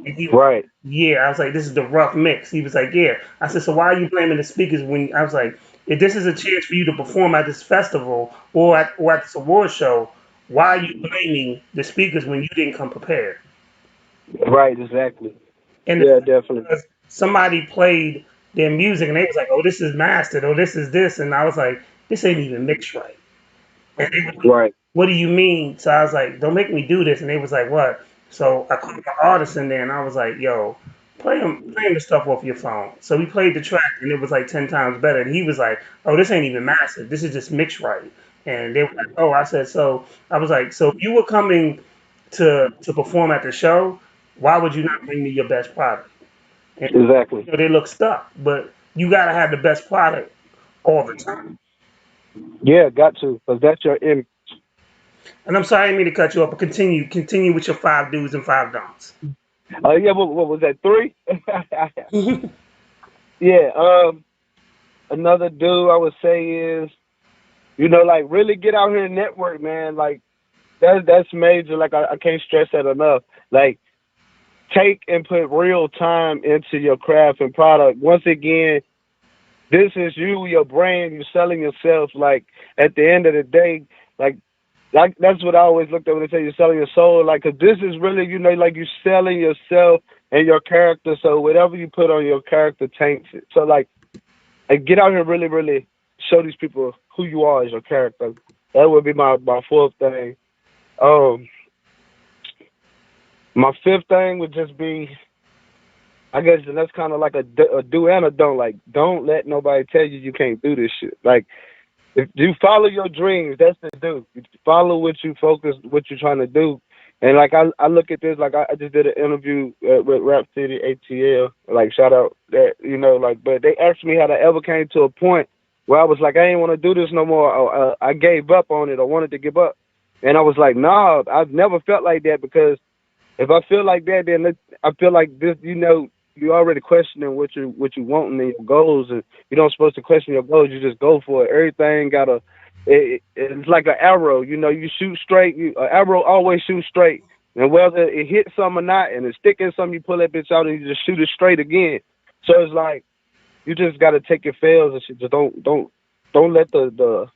B: And he was like,
C: right,
B: yeah. I was like, this is the rough mix. He was like, yeah. I said, so why are you blaming the speakers when I was like, if this is a chance for you to perform at this festival or at this award show, why are you blaming the speakers when you didn't come prepared?
C: Right, exactly.
B: And it's
C: Yeah,
B: funny
C: definitely.
B: because somebody played their music and they was like, "Oh, this is mastered. Oh, this is this," and I was like, "This ain't even mixed right." And they was like,
C: Right.
B: "What do you mean?" So I was like, "Don't make me do this." And they was like, "What?" So I called the artist in there and I was like, "Yo, play him the stuff off your phone." So we played the track and it was like 10 times better. And he was like, "Oh, this ain't even mastered. This is just mixed right." And they were like, "Oh," I said, "So I was like, so if you were coming to perform at the show, why would you not bring me your best product?" And
C: Exactly.
B: they look stuck, but you gotta have the best product all the time.
C: Yeah, got to, because that's your image.
B: And I'm sorry, I didn't mean to cut you off, but continue with your five do's and five don'ts.
C: Yeah, what was that, three? Yeah, another do I would say is, like really get out here and network, man. Like that's major. Like I can't stress that enough. Like take and put real time into your craft and product. Once again, this is you, your brand. You're selling yourself. Like at the end of the day, like that's what I always looked at when they say you're selling your soul. Like, 'cause this is really, like you're selling yourself and your character. So whatever you put on your character taints it. So like get out here, and really, really show these people who you are as your character. That would be my fourth thing. Um, my fifth thing would just be, I guess, and that's kind of like a do and a don't. Like, don't let nobody tell you can't do this shit. Like, if you follow your dreams, that's the do. You follow what you focus, what you're trying to do. And like I look at this, like I just did an interview with Rap City ATL. Like shout out that, like, but they asked me how I ever came to a point where I was like, I ain't want to do this no more. I gave up on it. I wanted to give up, and I was like, nah, I've never felt like that, because if I feel like that, then I feel like this. You're already questioning what you want and your goals, and you don't supposed to question your goals. You just go for it. Everything gotta. It's like an arrow. You shoot straight. An arrow always shoots straight, and whether it hits some or not, and it's sticking some, you pull that bitch out and you just shoot it straight again. So it's like you just gotta take your fails and shit. Just don't let the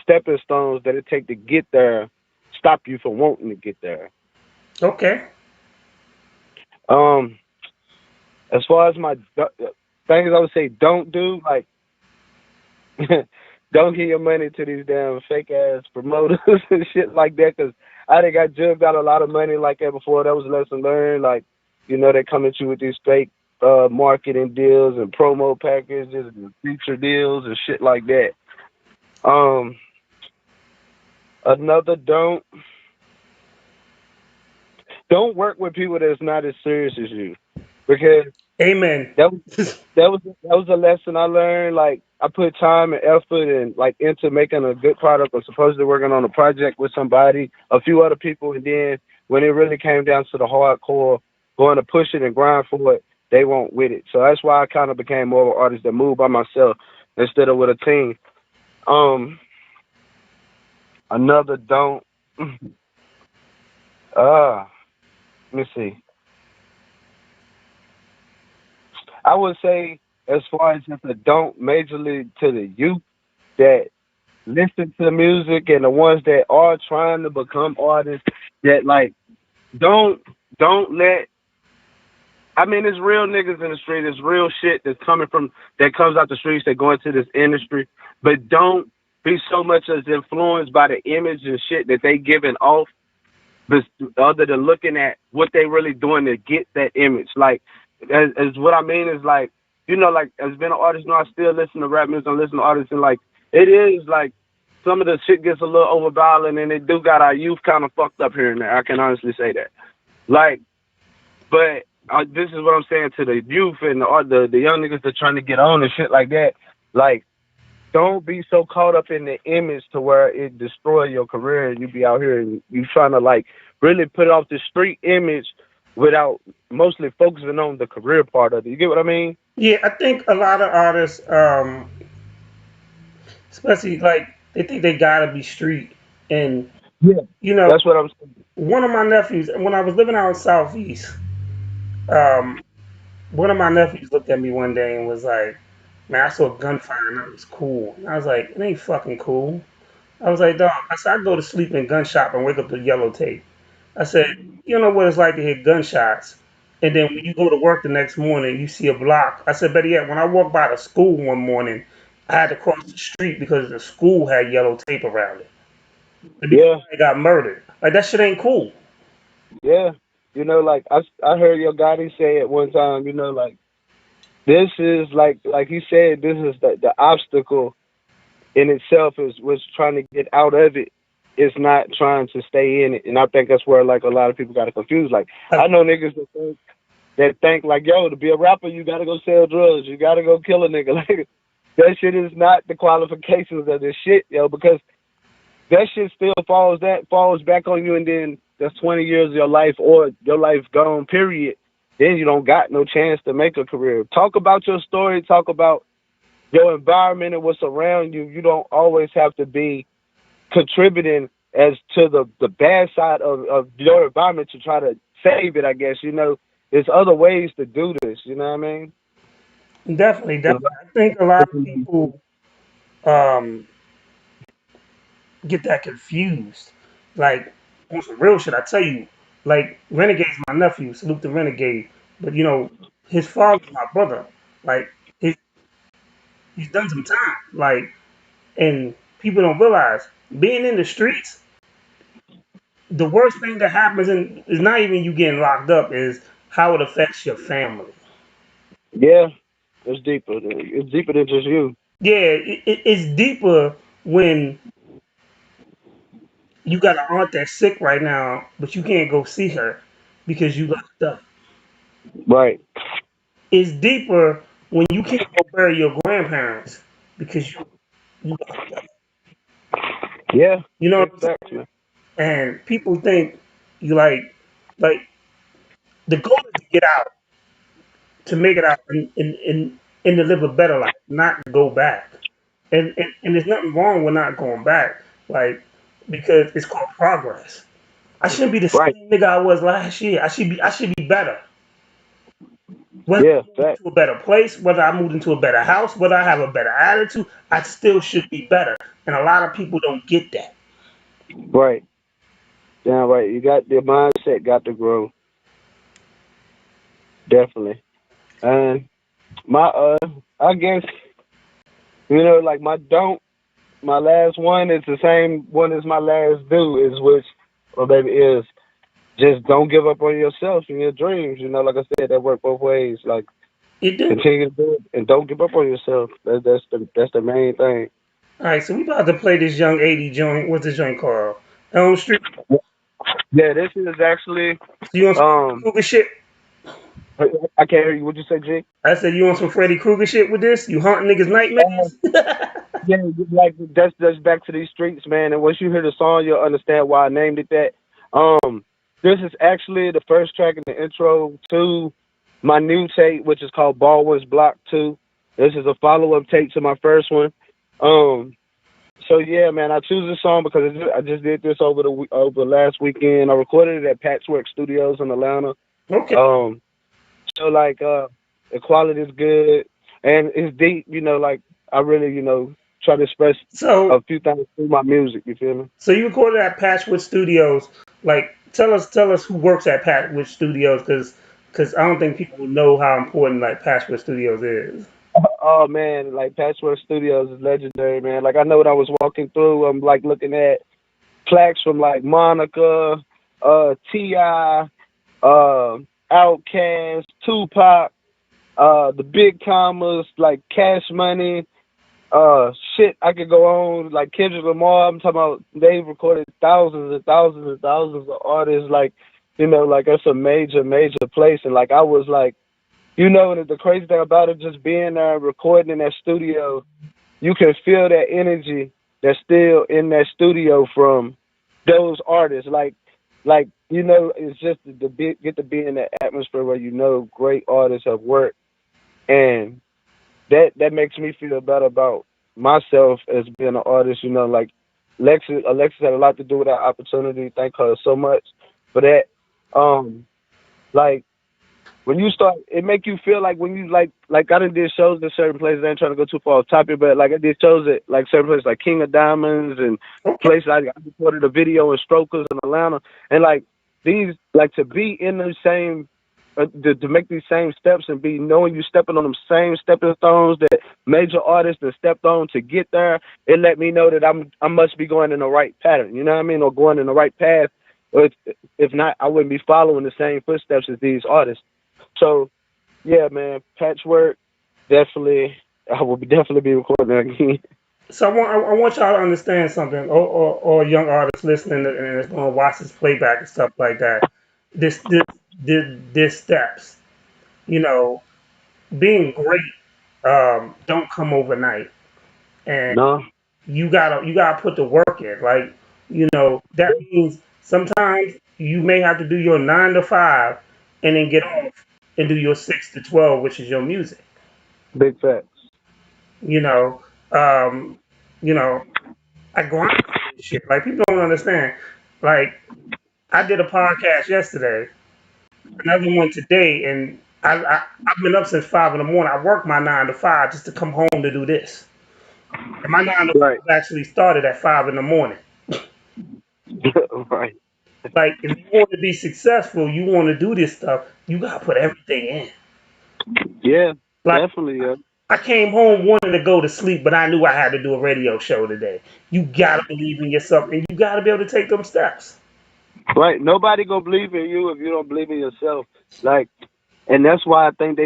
C: stepping stones that it take to get there stop you from wanting to get there.
B: Okay.
C: Um, as far as my things, I would say don't do, like, don't give your money to these damn fake ass promoters and shit like that. Cause I done got jugged out a lot of money like that before. That was a lesson learned. Like, they come at you with these fake marketing deals and promo packages and feature deals and shit like that. Um, another don't work with people that's not as serious as you, because
B: Amen.
C: that that was a lesson I learned. Like I put time and effort and like into making a good product, or supposedly working on a project with somebody, a few other people, and then when it really came down to the hardcore, going to push it and grind for it, they won't with it. So that's why I kind of became more of an artist that moved by myself instead of with a team. Um, another don't. Let me see. I would say, as far as just a don't majorly to the youth that listen to the music, and the ones that are trying to become artists, that like don't don't let, I mean, it's real niggas in the street, it's real shit that comes out the streets that go into this industry, but don't be so much as influenced by the image and shit that they giving off, but other than looking at what they really doing to get that image. Like, as what I mean is like, like as being an artist, I still listen to rap music, I listen to artists, and like it is like some of the shit gets a little overviolent, and it do got our youth kind of fucked up here and there. I can honestly say that. Like, but this is what I'm saying to the youth and the young niggas that trying to get on and shit like that. Like, don't be so caught up in the image to where it destroy your career, and you be out here and you trying to like really put off the street image without mostly focusing on the career part of it. You get what I mean?
B: Yeah, I think a lot of artists, especially like they think they gotta be street, and
C: Yeah,
B: you know,
C: that's what I'm saying.
B: one of my nephews, when I was living out in Southeast, um, one of my nephews looked at me one day and was like, "Man, I saw gunfire and that was cool." And I was like, "It ain't fucking cool." I was like, "Dog," I said, "I go to sleep in gun shop and wake up to yellow tape." I said, you know what it's like to hear gunshots. And then when you go to work the next morning, you see a block. I said, better yet, when I walked by the school one morning, I had to cross the street because the school had yellow tape around it. And because
C: Yeah,
B: somebody got murdered. Like, that shit ain't cool.
C: yeah. You know, like I heard your Gotti say at one time. You know, like this is like he said, this is the obstacle in itself is was trying to get out of it. It's not trying to stay in it, and I think that's where like a lot of people got it confused. Like
B: Like,
C: I know niggas that think like, yo, to be a rapper, you gotta go sell drugs, you gotta go kill a nigga. Like that shit is not the qualifications of this shit, yo, because that shit still falls back on you, and then that's 20 years of your life or your life gone. Period. Then you don't got no chance to make a career. Talk about your story. Talk about your environment and what's around you. You don't always have to be contributing as to the bad side of your environment to try to save it, I guess. You know, there's other ways to do this, you know what I mean?
B: definitely,
C: There's
B: definitely. I think a lot of people um, get that confused. Like, on some real shit, I tell you, like, Renegade's my nephew, salute the Renegade. But, his father's my brother. Like, he, he's done some time. Like, and people don't realize being in the streets, the worst thing that happens is not even you getting locked up, is how it affects your family.
C: Yeah, it's deeper. It's deeper than just you.
B: Yeah, it's deeper when you got an aunt that's sick right now, but you can't go see her because you locked up.
C: Right.
B: It's deeper when you can't go bury your grandparents because you locked up.
C: Yeah.
B: You know what
C: Big
B: I'm saying?
C: facts, man.
B: And people think you like the goal is to get out, to make it out and to live a better life, not to go back. And there's nothing wrong with not going back, like, because it's called progress. I shouldn't be the
C: Right.
B: same nigga I was last year. I should be better. Whether I
C: Yeah,
B: moved
C: facts.
B: into a better place, whether I moved into a better house, whether I have a better attitude, I still should be better. And a lot of people don't get that.
C: Right. Damn right. You got the mindset got to grow. Definitely. And my I guess, you know, like my last one is the same one as my last do is which or maybe is just don't give up on yourself and your dreams. You know, like I said, that work both ways. Like
B: It do.
C: continue to do it and don't give up on yourself. That's the main thing.
B: All right, so we about to play this Young 80 joint. What's this joint called? Elm Street.
C: Yeah, this is actually
B: So you want some Freddy
C: um
B: Krueger shit?
C: I can't hear you. What you say, G?
B: I said you want some Freddy Krueger shit with this? You haunting niggas' nightmares?
C: Yeah, like that's back to these streets, man. And once you hear the song, you'll understand why I named it that. This is actually the first track in the intro to my new tape, which is called Baldwin's Block 2. This is a follow-up tape to my first one. Um, so yeah, man, I choose this song because I just did this over the last weekend. I recorded it at Patchwork Studios in Atlanta.
B: Okay.
C: Um, so like the quality is good and it's deep, you know, like I really, try to express
B: So
C: a few things through my music, you feel me?
B: so you recorded at Patchwood Studios. Like, tell us who works at Patchwood Studios, because I don't think people know how important like Patchwood Studios is.
C: Oh man, like Patchwork Studios is legendary, man. Like I know when I was walking through, I'm like looking at plaques from like Monica, T.I., Outkast, Tupac, the big commas, like Cash Money, shit, I could go on like Kendrick Lamar. I'm talking about they've recorded thousands and thousands and thousands of artists. Like, like that's a major, major place. And like I was like, and the crazy thing about it, just being there recording in that studio, you can feel that energy that's still in that studio from those artists. Like it's just get to be in that atmosphere where great artists have worked and that makes me feel better about myself as being an artist. Like Alexis had a lot to do with that opportunity. Thank her so much for that. Like when you start, it make you feel like when you like I done did shows in certain places. I ain't trying to go too far off topic, but like I did shows at like certain places like King of Diamonds and
B: Okay.
C: places. I recorded a video in Strokers in Atlanta, and like these, like, to be in the same, to make these same steps and be knowing you stepping on them same stepping stones that major artists have stepped on to get there, it let me know that I must be going in the right pattern, you know what I mean, or going in the right path. Or if not, I wouldn't be following the same footsteps as these artists. So yeah, man, Patchwork, definitely, I will definitely be recording that again.
B: So I want y'all to understand something, or young artists listening and is going to watch this playback and stuff like that. This steps, you know, being great don't come overnight, and
C: No,
B: you gotta put the work in. Like, that means sometimes you may have to do your 9 to 5 and then get off and do your 6 to 12, which is your music.
C: big facts.
B: You know, um, you know, I grind for this shit. Like, people don't understand. Like, I did a podcast yesterday, another one today, and I've been up since 5 in the morning. I work my 9 to 5 just to come home to do this. And my nine to
C: Right,
B: five actually started at 5 in the morning.
C: right.
B: Like, if you want to be successful, you want to do this stuff, you gotta put everything in.
C: Yeah,
B: Like,
C: definitely. Yeah.
B: I came home wanting to go to sleep, but I knew I had to do a radio show today. You gotta believe in yourself, and you gotta be able to take them steps.
C: Right. Nobody gonna believe in you if you don't believe in yourself. Like, and that's why I think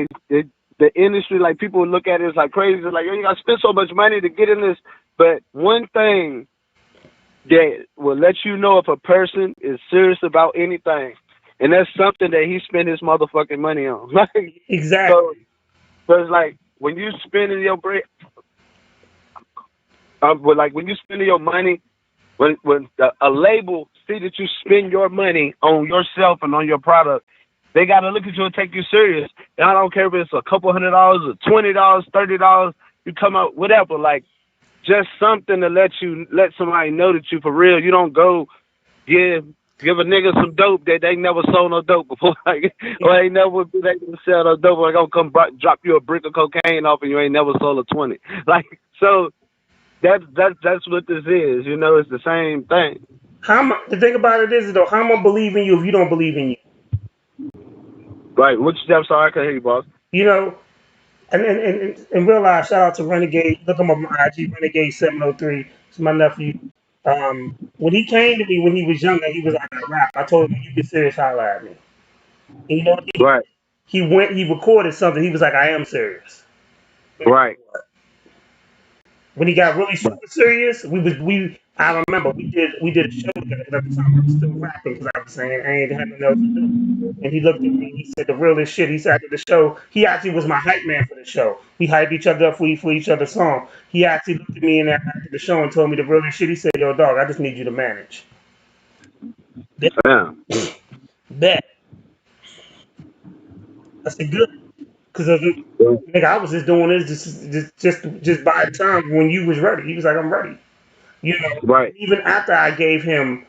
C: the industry, like, people look at it as like crazy. It's like, yo, you gotta spend so much money to get in this. But one thing that will let you know if a person is serious about anything, and that's something that he spent his motherfucking money on. Like,
B: Exactly.
C: so it's like when you spending your bread, but like when you spending your money, when a label see that you spend your money on yourself and on your product, they gotta look at you and take you serious. And I don't care if it's a couple $100 or $20, $30. You come out whatever, like, just something to let somebody know that you for real. You don't go give a nigga some dope that they never sold no dope before, like, or they never been able to sell no dope. Or they gonna come drop you a brick of cocaine off and you ain't never sold a 20. Like, so that's what this is. You know, it's the same thing.
B: The thing about it is, though, how am I believe in you if you don't believe in you?
C: Right. Which I'm sorry, I can't hear you, boss.
B: You know, and realize, shout out to Renegade. Look him up on IG, Renegade 703. It's my nephew. When he came to me when he was younger, he was like, I rap. I told him, you get serious, holla at me. And you know what?
C: Right.
B: He recorded something. He was like, I am serious.
C: Right.
B: When he got really super serious, I remember we did a show together. 'Cause at the time I was still rapping because I was saying I ain't had nothing else to do. And he looked at me and he said the realest shit. He said after the show, he actually was my hype man for the show. We hyped each other up for each other's song. He actually looked at me and after the show and told me the realest shit. He said, yo, dog, I just need you to manage.
C: Yeah.
B: Bet. I said, good. Because nigga, I was just doing this just by the time when you was ready. He was like, I'm ready. You know,
C: Right.
B: even after I gave him,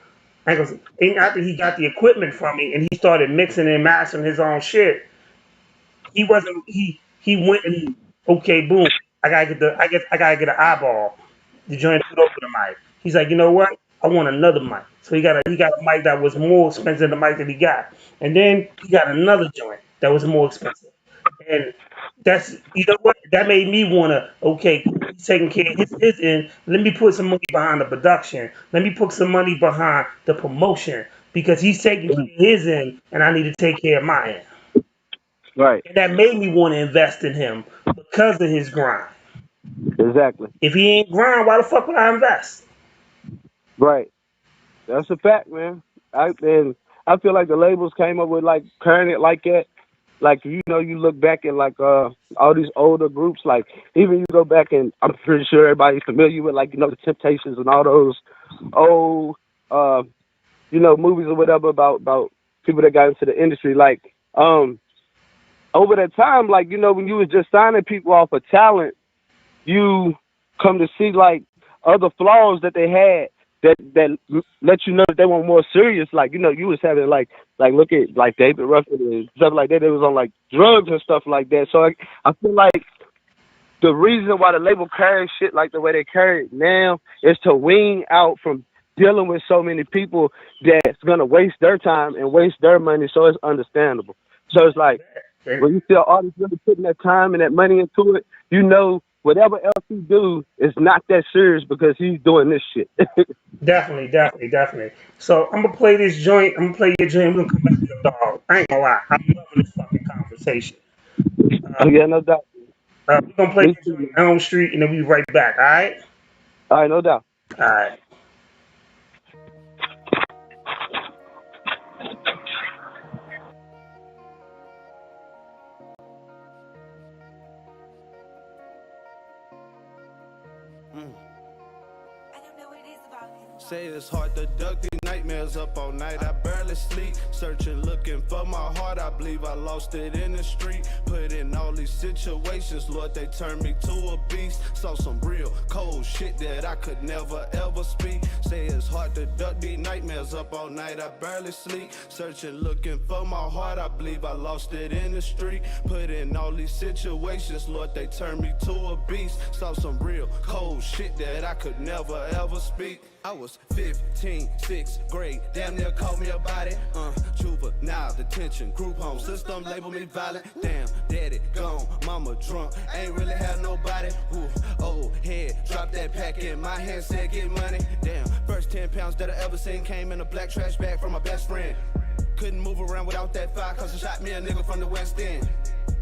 B: even after he got the equipment from me and he started mixing and mastering his own shit, he wasn't. He went and okay, boom. I gotta get an eyeball. The joint put over the mic. He's like, you know what? I want another mic. So he got a mic that was more expensive than the mic that he got, and then he got another joint that was more expensive. And that's, you know what? That made me wanna, okay, cool, he's taking care of his end. Let me put some money behind the production. Let me put some money behind the promotion because he's taking care of his end and I need to take care of my end.
C: Right.
B: And that made me want to invest in him because of his grind.
C: Exactly.
B: If he ain't grind, why the fuck would I invest?
C: Right. That's a fact, man. I feel like the labels came up with, like, carrying it like that. Like, you know, you look back at, like, all these older groups, like, even you go back and I'm pretty sure everybody's familiar with, like, you know, the Temptations and all those old you know, movies or whatever about people that got into the industry. Like, over that time, like, you know, when you was just signing people off of talent, you come to see, like, other flaws that they had that let you know that they were more serious. Like, you know, you was having, like look at, like, David Ruffin and stuff like that. They was on, like, drugs and stuff like that. So I feel like the reason why the label carries shit like the way they carry it now is to wean out from dealing with so many people that's gonna waste their time and waste their money, so it's understandable. So it's like when you see an artist really putting that time and that money into it, you know whatever else he do is not that serious because he's doing this shit.
B: Definitely, definitely, definitely. So I'm gonna play this joint. I'm gonna play your joint. We're gonna come back to your dog. I ain't gonna lie. I'm loving this fucking conversation.
C: Oh yeah, no doubt.
B: We're gonna play
C: Me
B: your joint
C: too.
B: Elm Street, and then we be right back. All right.
C: All right, no doubt.
B: All right.
F: Say it's hard to duck these nightmares up all night. I barely sleep, searching, looking for my heart. I believe I lost it in the street. Put in all these situations, Lord, they turned me to a beast. Saw some real cold shit that I could never ever speak. Say it's hard to duck these nightmares up all night. I barely sleep, searching, looking for my heart. I believe I lost it in the street. Put in all these situations, Lord, they turned me to a beast. Saw some real cold shit that I could never ever speak. I was 15, 6th grade, damn near called me about it. Juvenile detention, group home system label me violent. Damn, daddy gone, mama drunk, ain't really had nobody. Ooh, old head, drop that pack in my hand, said get money. Damn, first 10 pounds that I ever seen came in a black trash bag from my best friend. Couldn't move around without that fire, cause it shot me a nigga from the West End.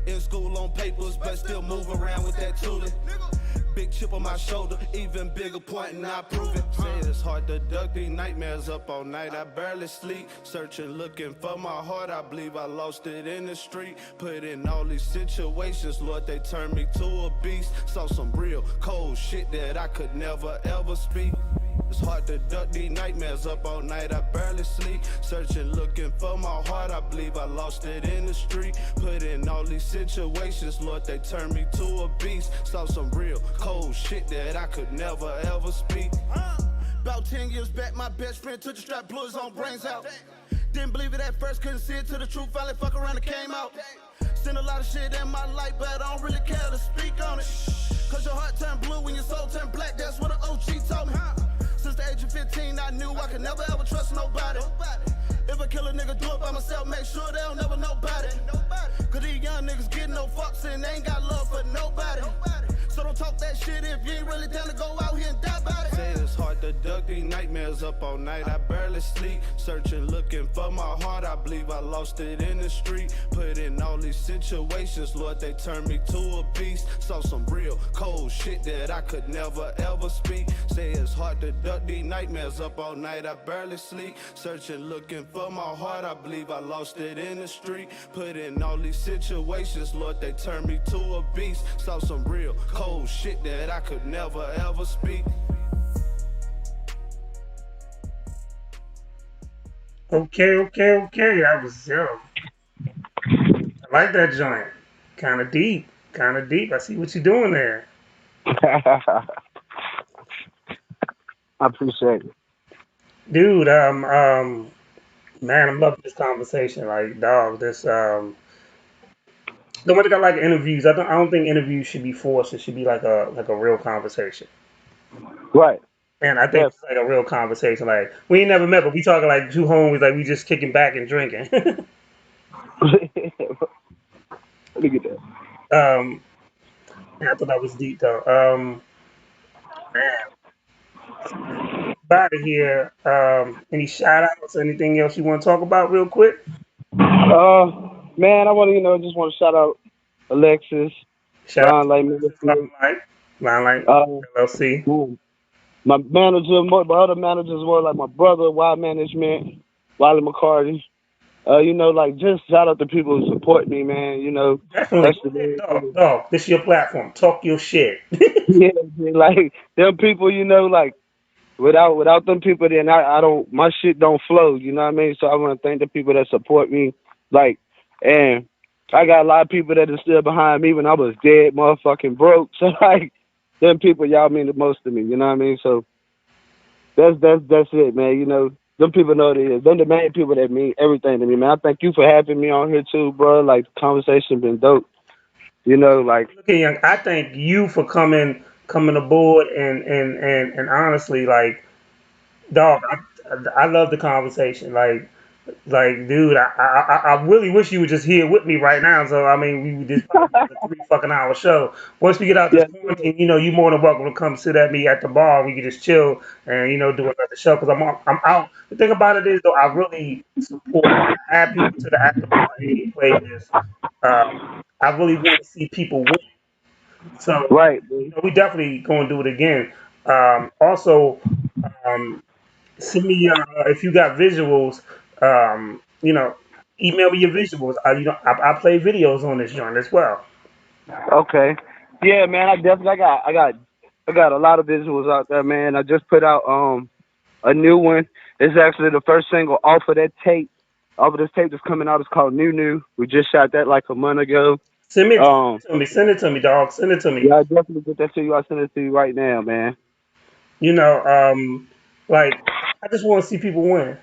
F: In school on papers, but still move around with that tooling. Big chip on my shoulder, even bigger point, and I prove it. Say it's hard to duck these nightmares up all night. I barely sleep, searching, looking for my heart. I believe I lost it in the street. Put in all these situations, Lord, they turned me to a beast. Saw some real cold shit that I could never ever speak. It's hard to duck these nightmares up all night. I barely sleep, searching, looking for my heart. I believe I lost it in the street. Put in all these situations, Lord, they turned me to a beast. Saw some real cold shit that I could never ever speak. About 10 years back, my best friend took the strap, blew his own brains out. Didn't believe it at first, couldn't see it till the truth finally fuck around and came out. Seen a lot of shit in my life, but I don't really care to speak on it. Cause your heart turned blue when your soul turned black, that's what an OG told me. Since the age of 15, I knew I could never ever trust nobody. If I kill a nigga, do it by myself, make sure they don't never know about it. Cause these young niggas get no fucks and they ain't got love for nobody. So don't talk that shit if you ain't really down to go out here and die about it. Say it's hard to duck these nightmares up all night. I barely sleep, searching, looking for my heart. I believe I lost it in the street. Put in all these situations, Lord, they turned me to a beast. Saw some real cold shit that I could never ever speak. Say it's hard to duck these nightmares up all night. I barely sleep, searching, looking for my heart. I believe I lost it in the street. Put in all these situations, Lord, they turned me to a beast. Saw some real cold shit that I could never ever speak.
B: Okay. That was I like that joint. Kind of deep. Kind of deep. I see what you're doing there.
C: I appreciate it.
B: Dude, man, I'm loving this conversation. Like, dog, this the one thing I like interviews. I don't think interviews should be forced. It should be like a real conversation.
C: Right.
B: And I think
C: Yes.
B: it's like a real conversation. Like we ain't never met, but we talking like two homies. Like we just kicking back and drinking.
C: Let me get that.
B: um, and I thought that was deep though. Man, out of here. Any shout outs? Anything else you want to talk about real quick?
C: Man, I want to, just want to shout out Alexis,
B: Shout out
C: Limelight
B: to
C: Ministry.
B: Limelight
C: Uh,
B: LLC.
C: my manager, my other managers were like my brother, Y Management, Wally McCarty. Like just shout out to people who support me, man.
B: Definitely.
C: That's the
B: Go ahead,
C: main
B: dog.
C: thing.
B: Dog. This is your platform. Talk your shit.
C: Yeah, like them people, like without them people, then I don't, my shit don't flow. You know what I mean? So I want to thank the people that support me, like, and I got a lot of people that are still behind me when I was dead, motherfucking broke. So like, them people, y'all mean the most to me. You know what I mean? So that's it, man. Them people know what it is. Them the main people that mean everything to me, man. I thank you for having me on here too, bro. Like the conversation been dope. Like
B: Look at young. I thank you for coming aboard and honestly, like, Dog, I love the conversation. Like, dude, I really wish you were just here with me right now. So, I mean, we would just probably be like a 3 fucking hour show. Once we get out this
C: Yeah, yeah.
B: quarantine, you more than welcome to come sit at me at the bar. We can just chill and, do another show. Because I'm out. The thing about it is, though, I really support, when I add people to the At the Bar 80 playlist, I really want to see people win. So,
C: Right, bro.
B: we definitely going to do it again. Also, um, send me if you got visuals. Um, you know, email me your visuals. I play videos on this joint as well.
C: Okay. Yeah, man. I got a lot of visuals out there, man. I just put out a new one. It's actually the first single off of that tape. Off of this tape that's coming out. It's called New New. We just shot that like a month ago.
B: Send it
C: Um,
B: to me. Send it to me, dog. Send it to me.
C: yeah, I definitely get that to you. I'll send it to you right now, man.
B: You know, like I just want to see people win.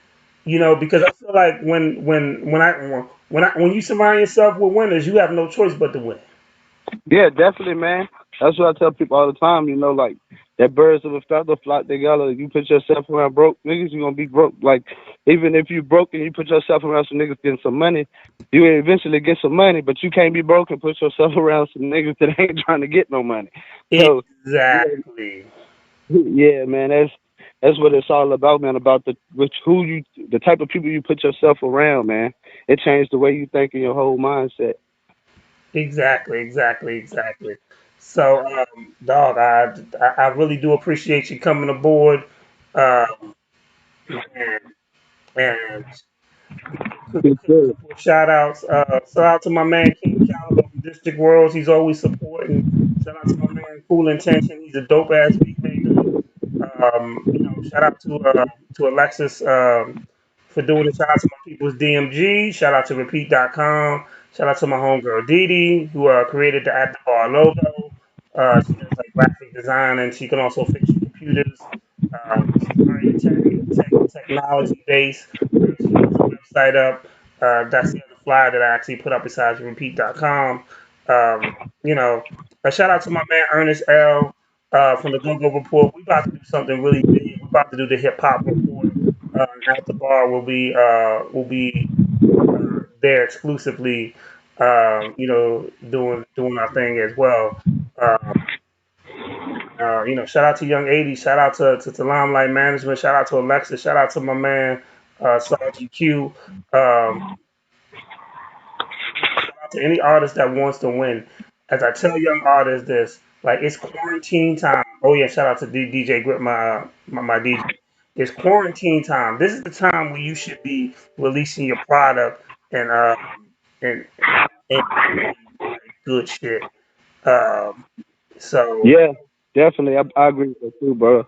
B: Because I feel like when you surround yourself with winners, you have no choice but to win.
C: Yeah, definitely, man. That's what I tell people all the time. Like that birds of a feather flock together. You put yourself around broke niggas, you gonna be broke. Like even if you broke and you put yourself around some niggas getting some money, you will eventually get some money. But you can't be broke and put yourself around some niggas that ain't trying to get no money. So
B: Exactly.
C: yeah, man, that's what it's all about, man. About the type of people you put yourself around, man. It changed the way you think and your whole mindset.
B: Exactly, exactly, exactly. So, dog, I really do appreciate you coming aboard, um, and and
C: Yes, sir.
B: couple of shout outs. Shout out to my man King Caliber from District Worlds. He's always supporting. Shout out to my man Cool Intention. He's a dope ass beat maker. Shout out to Alexis for doing it. Shout out to my people's DMG. Shout out to Repeat.com. Shout out to my homegirl Dee who created the At the Bar logo. She does like graphic design and she can also fix your computers. She's very technology based. She has a website up. That's the other flyer that I actually put up besides Repeat.com. Um, you know, a shout out to my man Ernest L from the Go Go Report. We about to do something really big. We're about to do the hip hop report. At the bar, will be there exclusively. Doing our thing as well. Um, Shout out to Young 80. Shout out to Limelight Management. Shout out to Alexa. Shout out to my man Sergeant Q. Um, Shout out to any artist that wants to win. As I tell young artists this, like it's quarantine time. Oh yeah, shout out to DJ Grip, my DJ. It's quarantine time. This is the time where you should be releasing your product and and and doing like good shit. Um, so
C: Yeah, definitely. I agree with that too, bro.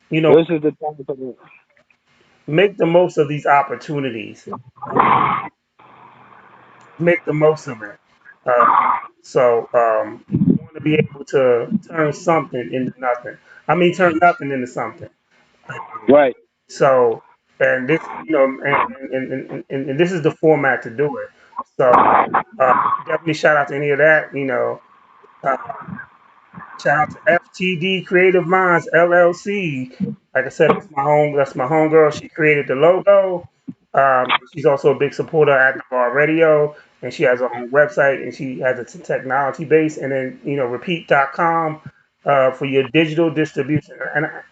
B: you know,
C: This is the time for the
B: make the most of these opportunities. Make the most of it. You want to be able to turn something into nothing. I mean, turn nothing into something. Um,
C: right.
B: so, and this, and this is the format to do it. So, definitely shout out to any of that. Uh, Shout out to FTD Creative Minds LLC. Like I said, that's my homegirl. She created the logo. She's also a big supporter at the Bar Radio, and she has her own website, and she has a technology base. And then Repeat.com for your digital distribution.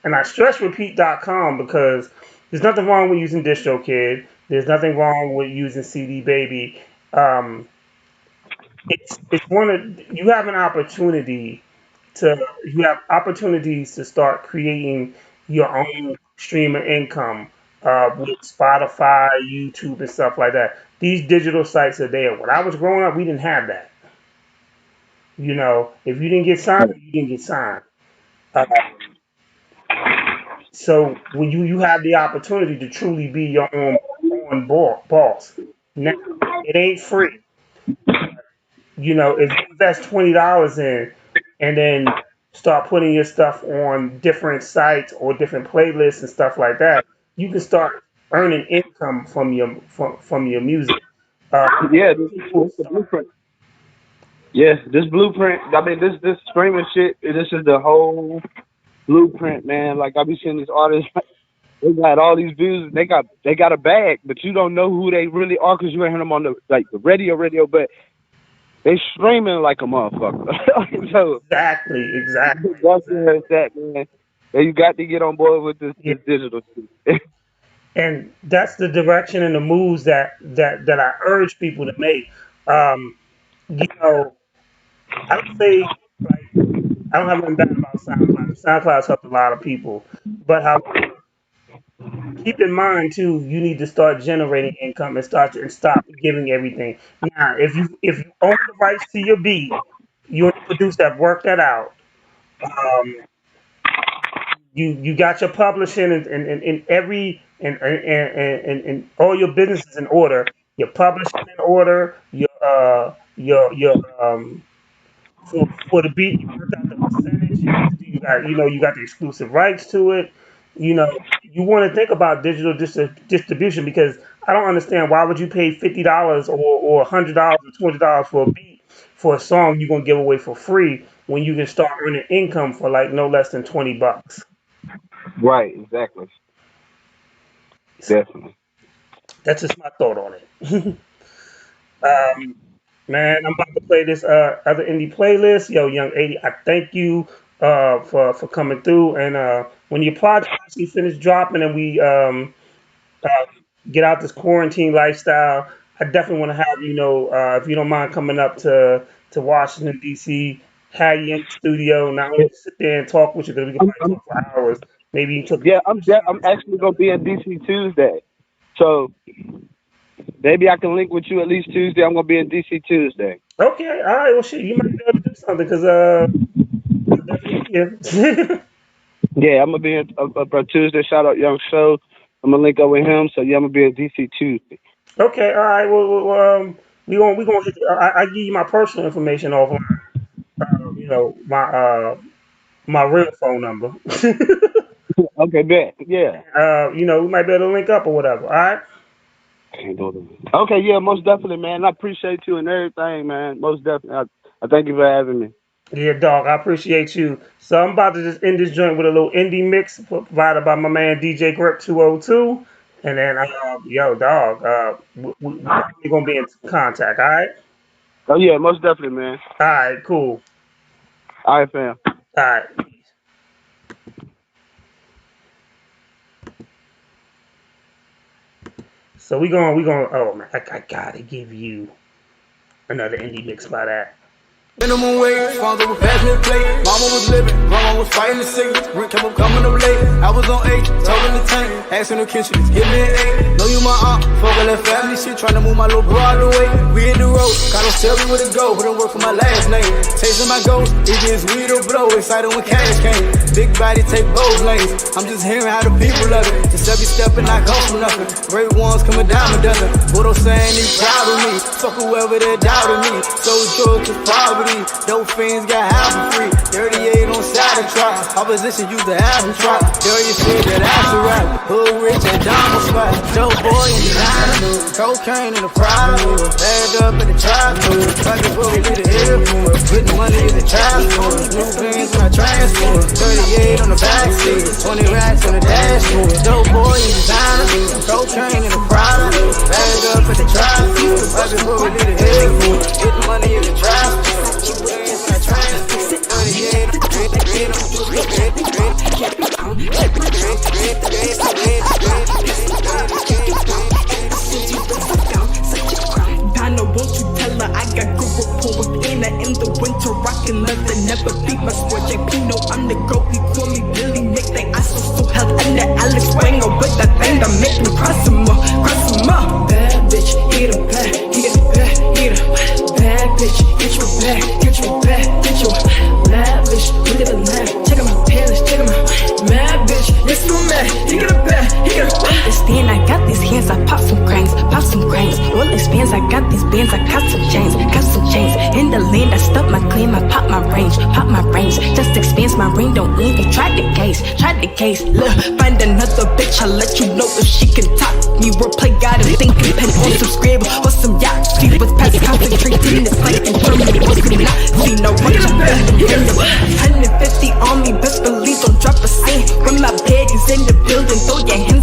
B: And I stress Repeat.com because there's nothing wrong with using DistroKid. There's nothing wrong with using CD Baby. Um, it's one of you have an opportunity to you have opportunities to start creating your own stream of income with Spotify, YouTube, and stuff like that. These digital sites are there. When I was growing up, we didn't have that. If you didn't get signed, you didn't get signed. Uh, so when you have the opportunity to truly be your own boss. Now it ain't free. If you invest $20 in and then start putting your stuff on different sites or different playlists and stuff like that, you can start earning income from your music.
C: Yeah,
B: People
C: this the
B: start.
C: blueprint. Yeah, this blueprint. I mean, this streaming shit. This is the whole blueprint, man. Like I be seeing these artists. they got all these views. They got a bag, but you don't know who they really are because you ain't heard them on the radio. But they streaming like a motherfucker. So
B: Exactly.
C: that's where it's at, man. And you got to get on board with
B: Yeah.
C: this digital shit.
B: And that's the direction and the moves that I urge people to make. You know, I don't say like I don't have nothing bad about SoundCloud. SoundCloud's helped a lot of people, but however, keep in mind too, you need to start generating income and stop giving everything. Now, if you own the rights to your beat, you and the producer have worked that out. Um, you got your publishing and every and all your business is in order. Your publishing in order. Your for the beat, you worked out the percentages. You got the exclusive rights to it. You want to think about digital distribution because I don't understand why would you pay $50 or $100 or $200 for a beat for a song you're gonna give away for free when you can start earning income for like no less than $20.
C: Right, exactly.
B: So
C: Definitely.
B: that's just my thought on it. um, Man, I'm about to play this other indie playlist. Yo, Young 80, I thank you for coming through. And when your project actually finish dropping and we uh, get out this quarantine lifestyle, I definitely want to have if you don't mind coming up to Washington D.C., have you in the studio, not only sit there and talk with you because we can probably
C: I'm
B: talk for hours. Maybe you took
C: yeah, I'm actually gonna be in DC Tuesday. So maybe I can link with you at least Tuesday. I'm gonna be in DC Tuesday.
B: Okay, all right. Well, shit, you might be able to do something because I'll definitely be here.
C: Yeah, I'm gonna be in Tuesday. Shout out Young Show. I'm gonna link up with him. So yeah, I'm gonna be in DC Tuesday.
B: Okay, all right. Well, we gonna hit. I give you my personal information offline. My real phone number.
C: Okay, bet. Yeah.
B: We might be able to link up or whatever. All right.
C: Okay, yeah, most definitely, man. I appreciate you and everything, man. Most definitely. I thank you for having me.
B: Yeah, dog. I appreciate you. So I'm about to just end this joint with a little indie mix provided by my man DJ Grip 202, and then yo, dog. We're gonna be in contact. All right.
C: Oh yeah, most definitely, man.
B: All right. Cool.
C: All right, fam.
B: All right. So we going. Oh man, I gotta give you another indie mix by that.
A: Minimum wage, father was passing the plate. Mama was living, grandma was fighting the sickness. Rent kept on coming up late. I was on 8, told in the tank. Asked in the kitchen, just give me an 8. Know you my aunt, fuck all that family shit. Tryna move my little bro out the way. We hit the road, kinda tell me where to go. But don't work for my last name. Chasing my ghost, it gets weed or blow. Excited when cash came. Big body take both lanes. I'm just hearing how the people love it. Just every step and I come from nothing. Great ones coming down a dozen. Budo saying he's proud of me. Fuck whoever that doubted me. So drugs to poverty. Dope fiends got half for free. 38 on side of truck. Opposition used to have him truck. Dirty said that I should rap. Hood rich and diamond spot. Dope boy in the diner. Cocaine in the Prada. Bagged up in the trap. Pockets where we leave the air for. Putting money in the trap for. New things when I transport. 38 on the backseat. 20 racks on the dashboard. Dope boy in the diner. Cocaine in the Prada. Bagged up in the trap. Pockets where we leave the air for. Getting money in the trap.
G: Donna, won't you tell her I got good rapport with Anna in the winter, rockin' leather, never beat my sport. JP, no, I'm the GOAT, he call me Billy Nick, they I so held under Alex Wanger with that thing that make me cross him up. Bad bitch, hit her back, hit her back, hit her. Bad bitch, get your back, get your back, get your lavish, we live in land. Check out my palace, check out my mad bitch, yes so mad, he get her back, he get her back. Understand, I got these hands, I pop some cranks, all expands, I got these bands, I got some chains, in the land, I stuck my claim, I pop my range, just expands my ring, don't even try the case, look, find another bitch, I'll let you know if she can top me, replay God and think pen on some scribble, or some yacht, see with past concentrated in this fight, and Germany, was could not see no one, 150 on me, best believe don't drop a cent, when my bed is in the building, throw your hands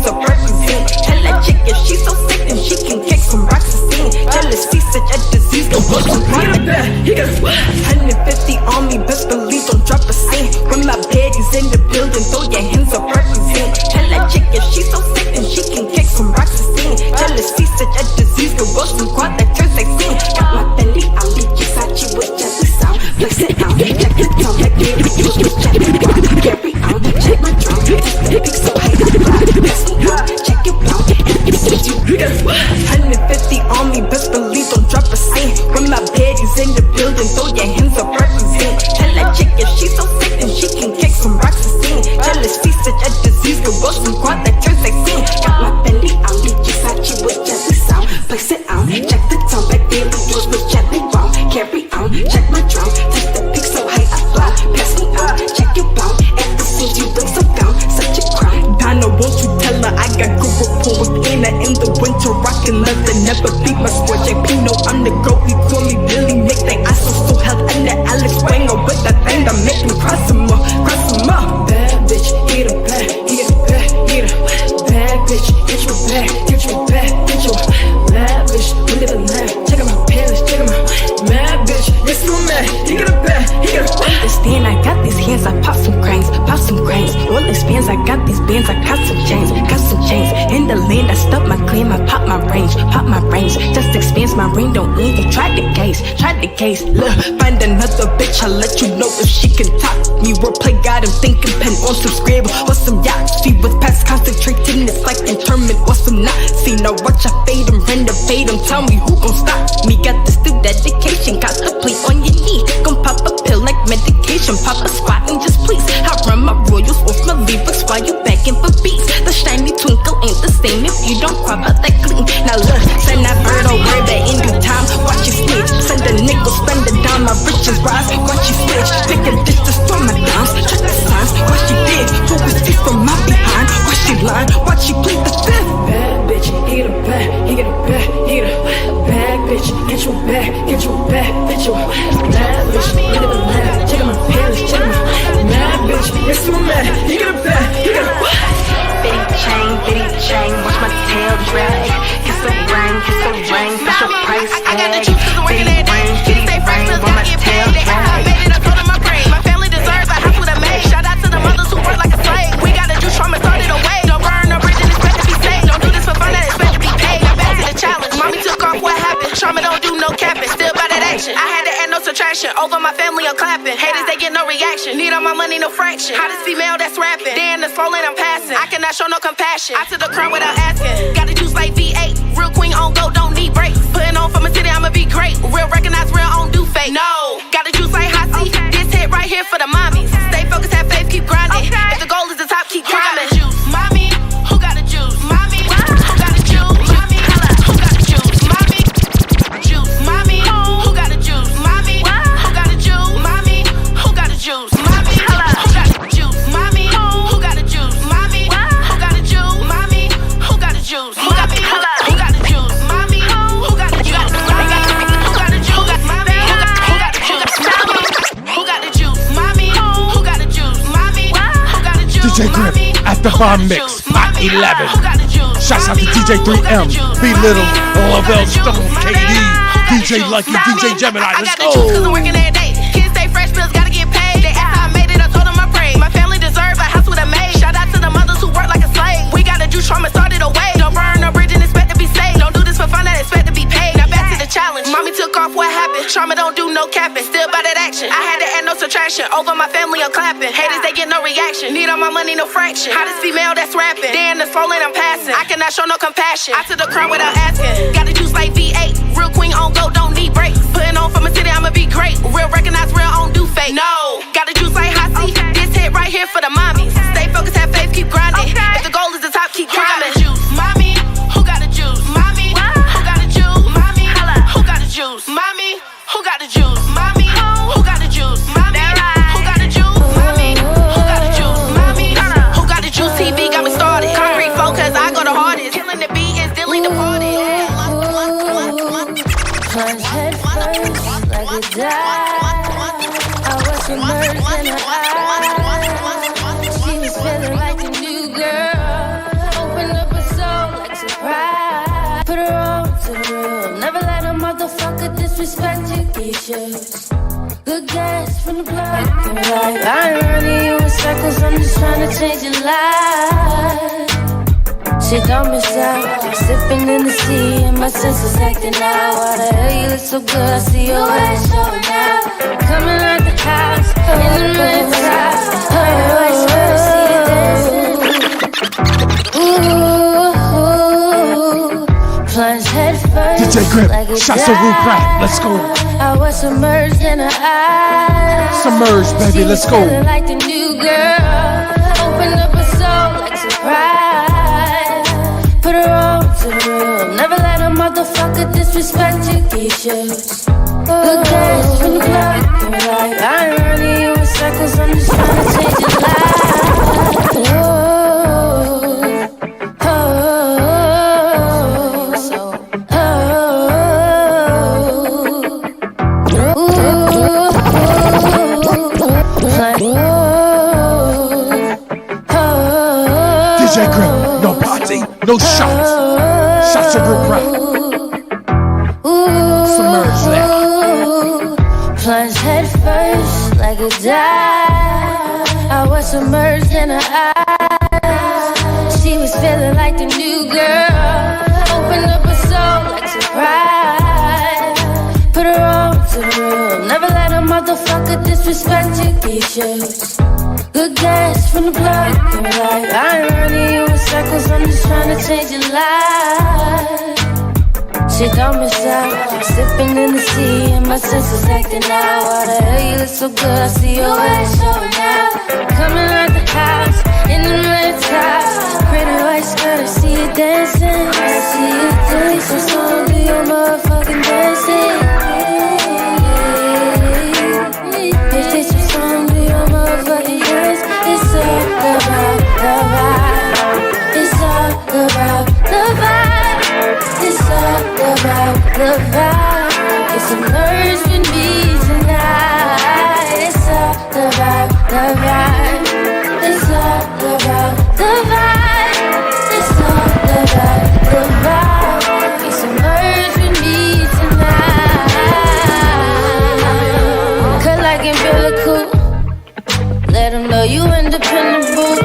G: such a disease. Go bust some part of that. 150 on me, best believe don't drop a cent. When my baddies in the building, throw your hands up, represent. Tell that chick if she's so sick, then she can kick some rocks and sing. Jealousy such a disease. Go bust some quad that turns like sin. Got my belly, I'll leave Versace with jelly sound. Flex it out, check the tone like Gary Jules with jelly rock. Carry on, check my drum, test the big so high I fly. Pass me out, check it out, and it says you. 150 on me, best believe don't drop a cent. When my baddies in the building, throw your hands up, represent. Tell that chick if she's so sick, then she can kick some rocks and sing. Jealousy such a disease, go bust some quad that turns like sin. Got my belly, I'll leave Versace with jelly sound. Flex it out, check the tone like Gary Jules with jelly rock. Carry on, check my drum, test the big so high I fly. Pass me out, check it out, and it seems you look so down, such a cry. Donna, won't you tell her I got good rapport with Anna in the winter, rockin' leather, never beat my sport. JP, no, I'm the GOAT, we call me Billy Nick. They eyes so held under Alex Wanger with that thing that make me cross him up, cross him up. Bad bitch, hit a bad, hit a bad, hit a bad bitch, get your bag, get your bag, get your bad bitch, look at the lamp, check out my pants, check out my mad bitch, yes so mad, he got a bag, he got a bag. Understand, I got these hands, I pop some cranes, pop some cranes. All expands, I got these bands, I got some chains, got some chains. In the lane, I stuck my claim, I pop my range, pop my range. Just expands my ring, don't leave you. Try the case, look, find another bitch, I'll let you know if she can top me. Wordplay got him thinking, pen on some scribble or some Yahtzee with past concentrating, it's like interment or some Nazi. Now watch I fade him, renovate him, tell me who gon' stop me. Got this through dedication, got the plate on your knee. Gon' pop a pill like medication, pop a spot and just please. I run my royals off my lyrics while you backing for beats. The shiny twinkle ain't the same if you don't crop out that clean. Now look, send that bird over there in due time, watch you snitch. Send a nickel, spend a dime, my riches rise, watch you switch. Pick a dish to store my dimes, check the signs, watch you dig. Who was this from my behind, watch you line, watch you plead the fifth. Bad bitch, he get a bag, he get a bag, he get a bag bitch. Get your bag, get your bag, get your bad bitch. Look at the lamp, check out my pants, check out my mad bitch. Yes so mad, he get a bag, he get a bitty chain, watch my tail drag. Kiss the ring, special price tag. I got the juice 'cause I'm working every day. Kitty stay fresh, bills gotta get paid. They ask how I made it, I told them I'm great. My family deserves a house with a maid. Shout out to the mothers who work like a slave. We got the juice from it, started away. Don't burn no bridge and expect to be saved. Don't do this for fun, I expect to be paid. Now back to the challenge. Mommy took off, what happened? Charmin don't do no capping, still by that action. I had to add no subtraction. Over my family, I'm clapping. Haters, they get no reaction. Need all my money, no fraction. Hottest female that's rapping. Damn, the swollen, I'm passing. I cannot show no compassion. I took the crown without asking. Got the juice like V8. Real queen on go, don't need breaks. Putting on for my city, I'ma be great. Real recognize, real on do fake. No, got the juice like hot tea. This hit right here for the mommies. Stay focused, have faith, keep grinding. If the goal is the top, keep climbing. Who got the juice? Mommy. Who got the juice? Mommy. Who got the juice? Mommy. Who got the juice? Mommy. Juice. Mommy. Who got the juice? Mommy. Who got the juice? Mommy. Who got the juice? Mommy. Who got the juice? Mommy. Who got the juice? Mommy. Who got the juice? Mommy. Who got the juice? Who got the juice? Mommy. Who got the juice? Who got the juice? Mommy. Who got the juice? Mommy. Who got the juice? Mommy. Who got the juice?
D: DJ Grip at the Bomb Mix, Hot 11. Shouts out to DJ 3M, B Little, Lavelle Stone, KD, DJ Lucky, DJ Gemini. Let's go.
G: Kids stay fresh, bills gotta get paid. They asked how I made it, I told them I prayed. My family deserve a house with a maid. Shout out to the mothers who work like a slave. We got the juice from it, started away. Don't burn no bridge and expect to be saved. Don't do this for fun, I expect to be paid. Now back to the challenge. Mommy took off, what happened? Trauma don't do no capping, still by that action. I had to add no subtraction. Over my family, I'm clapping. Haters, they get no reaction. Need all my money, no fraction. Hottest female that's rapping. Damn, the swollen, I'm passing. I cannot show no compassion. I took the crown without asking. Got the juice like V8. Real queen on go, don't need breaks. Putting on for my city, I'ma be great. Real recognize, real on do fake. No, got the juice like hot tea. This hit right here for the mommies. Stay focused, have faith, keep grinding. If the goal is the top, keep climbing. Who got the juice? Mommy. Who got the juice? Mommy. Who got the juice? Mommy. Who got the juice? Mommy. Who got the juice? Mommy. Who got the juice? Mommy. Who got the juice? Mommy. Who got the juice? Mommy. Who got the juice? TV got me started. Concrete focus, I go the hardest. Killing the beat is dealing the party.
H: Plunge head first like a dive. I was submerged in her eyes. She was feeling like a new girl. Opened up her soul like surprise. Put her on to the real. Never let a motherfucker disrespect your issues. Good gas from the blood. Like I ain't running you in circles, I'm just trying to change your life. Shit don't miss out, sipping in the sea and my senses acting out. Why the hell you look so good, I see your ass showing out. Coming out the house, in the red tops, her white skirt, see you dancing. Ooh, plunge head first,
D: DJ Grip,
H: like a
D: shots of root rap, let's go.
H: I was submerged in her eyes.
D: Submerged, baby,
H: She
D: let's
H: was
D: go.
H: feeling like the new girl, opened up her soul like surprise. Put her on to the real. Never let a motherfucker disrespect your issues. Good days from the blood. Like I ain't running you in circles, I'm just trying to change your life.
D: DJ Grip, no party, no shots. Shots of root rap. Submerge left.
H: Plunge head first like a dive. I was submerged in her eyes. She was feeling like the new girl. Opened up her soul like surprise. Put her on to the real. Never let a motherfucker disrespect your issues. Good gas from the blood. Like I ain't running you in circles, I'm just trying to change your life. Shit don't miss out, sipping in the sea and my senses acting out. Why the hell you look so good, I see your ass showing out. Coming out the house, in the red tops, pretty white skirt, I see you dancing. I see you dancing, so do your motherfucking dancing. If this your song, do your motherfucking dance. It's all about the vibe. It's all about the vibe. It's all about the vibe. It's submerged with me tonight. It's all about the vibe. It's all about the vibe. It's all about the vibe. It's submerged with me tonight. Cut like umbilical. Let them know you independent, boo.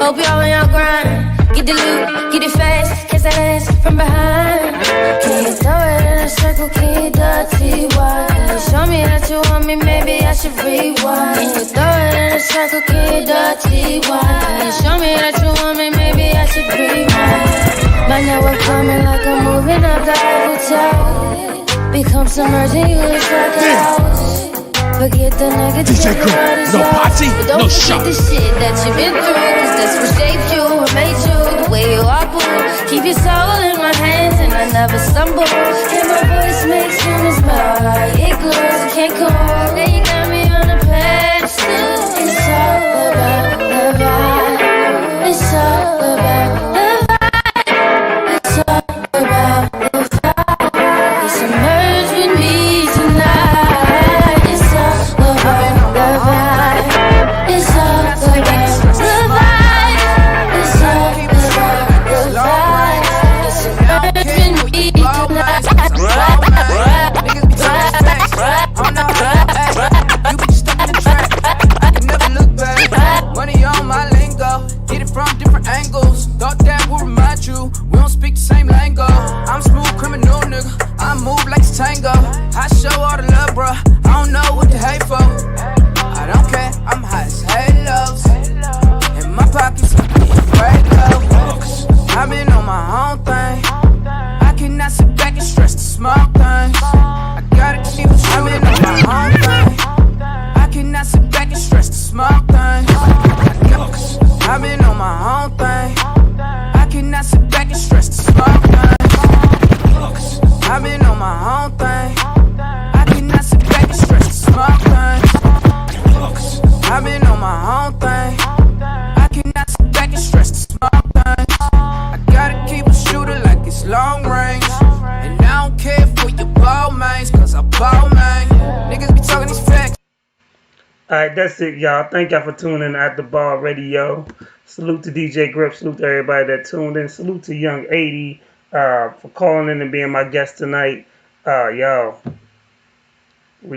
H: Hope y'all on y'all grind. Get the loot, get it fast, catch that ass from behind. Can you throw it in a circle, can you dirty why? Can you show me that you want me, maybe I should rewind. Can you throw it in a circle, can you dirty why? Can you show me that you want me, maybe I should rewind. My network coming like I'm moving up the Eiffel Tower. Become submerged and you look like a house. Forget the negative,
D: DJ Grip, no party,
H: but don't
D: no
H: forget
D: shot.
H: the shit that you've been through, cause that's what shaped you and made you the way you are, boo. Keep your soul in my hands and I never stumble. And my voice makes you smile like it glues. You can't come on, now you got me on a pedestal. It's all about the vibe. It's all about the vibe. It's all about the vibe. It's submerged with me tonight.
A: Money on my lingo, get it from different angles. Thought that would remind you, we don't speak the same lingo. I'm smooth criminal, nigga, I move like a tango. I show all the love, bruh, I don't know what to hate for. I don't care, I'm high as halos. In my pockets, right low. I've been on my own thing. I cannot sit back and stress the small things. I gotta keep I've been on my own thing. I cannot sit back and stress the small things. I've been on my own thing. I cannot sit back and stress the small things. I've been on my own thing. I cannot sit back and stress the small things. I've been on my own thing. I cannot sit back and stress the small things. I gotta keep a shooter like it's long range. And I don't care for your ball mains, cause I ball man. Niggas be talking these facts.
B: Alright, that's it, y'all. Thank y'all for tuning in at the Bar Radio. Salute to DJ Grip. Salute to everybody that tuned in. Salute to Young 80 for calling in and being my guest tonight. Yo,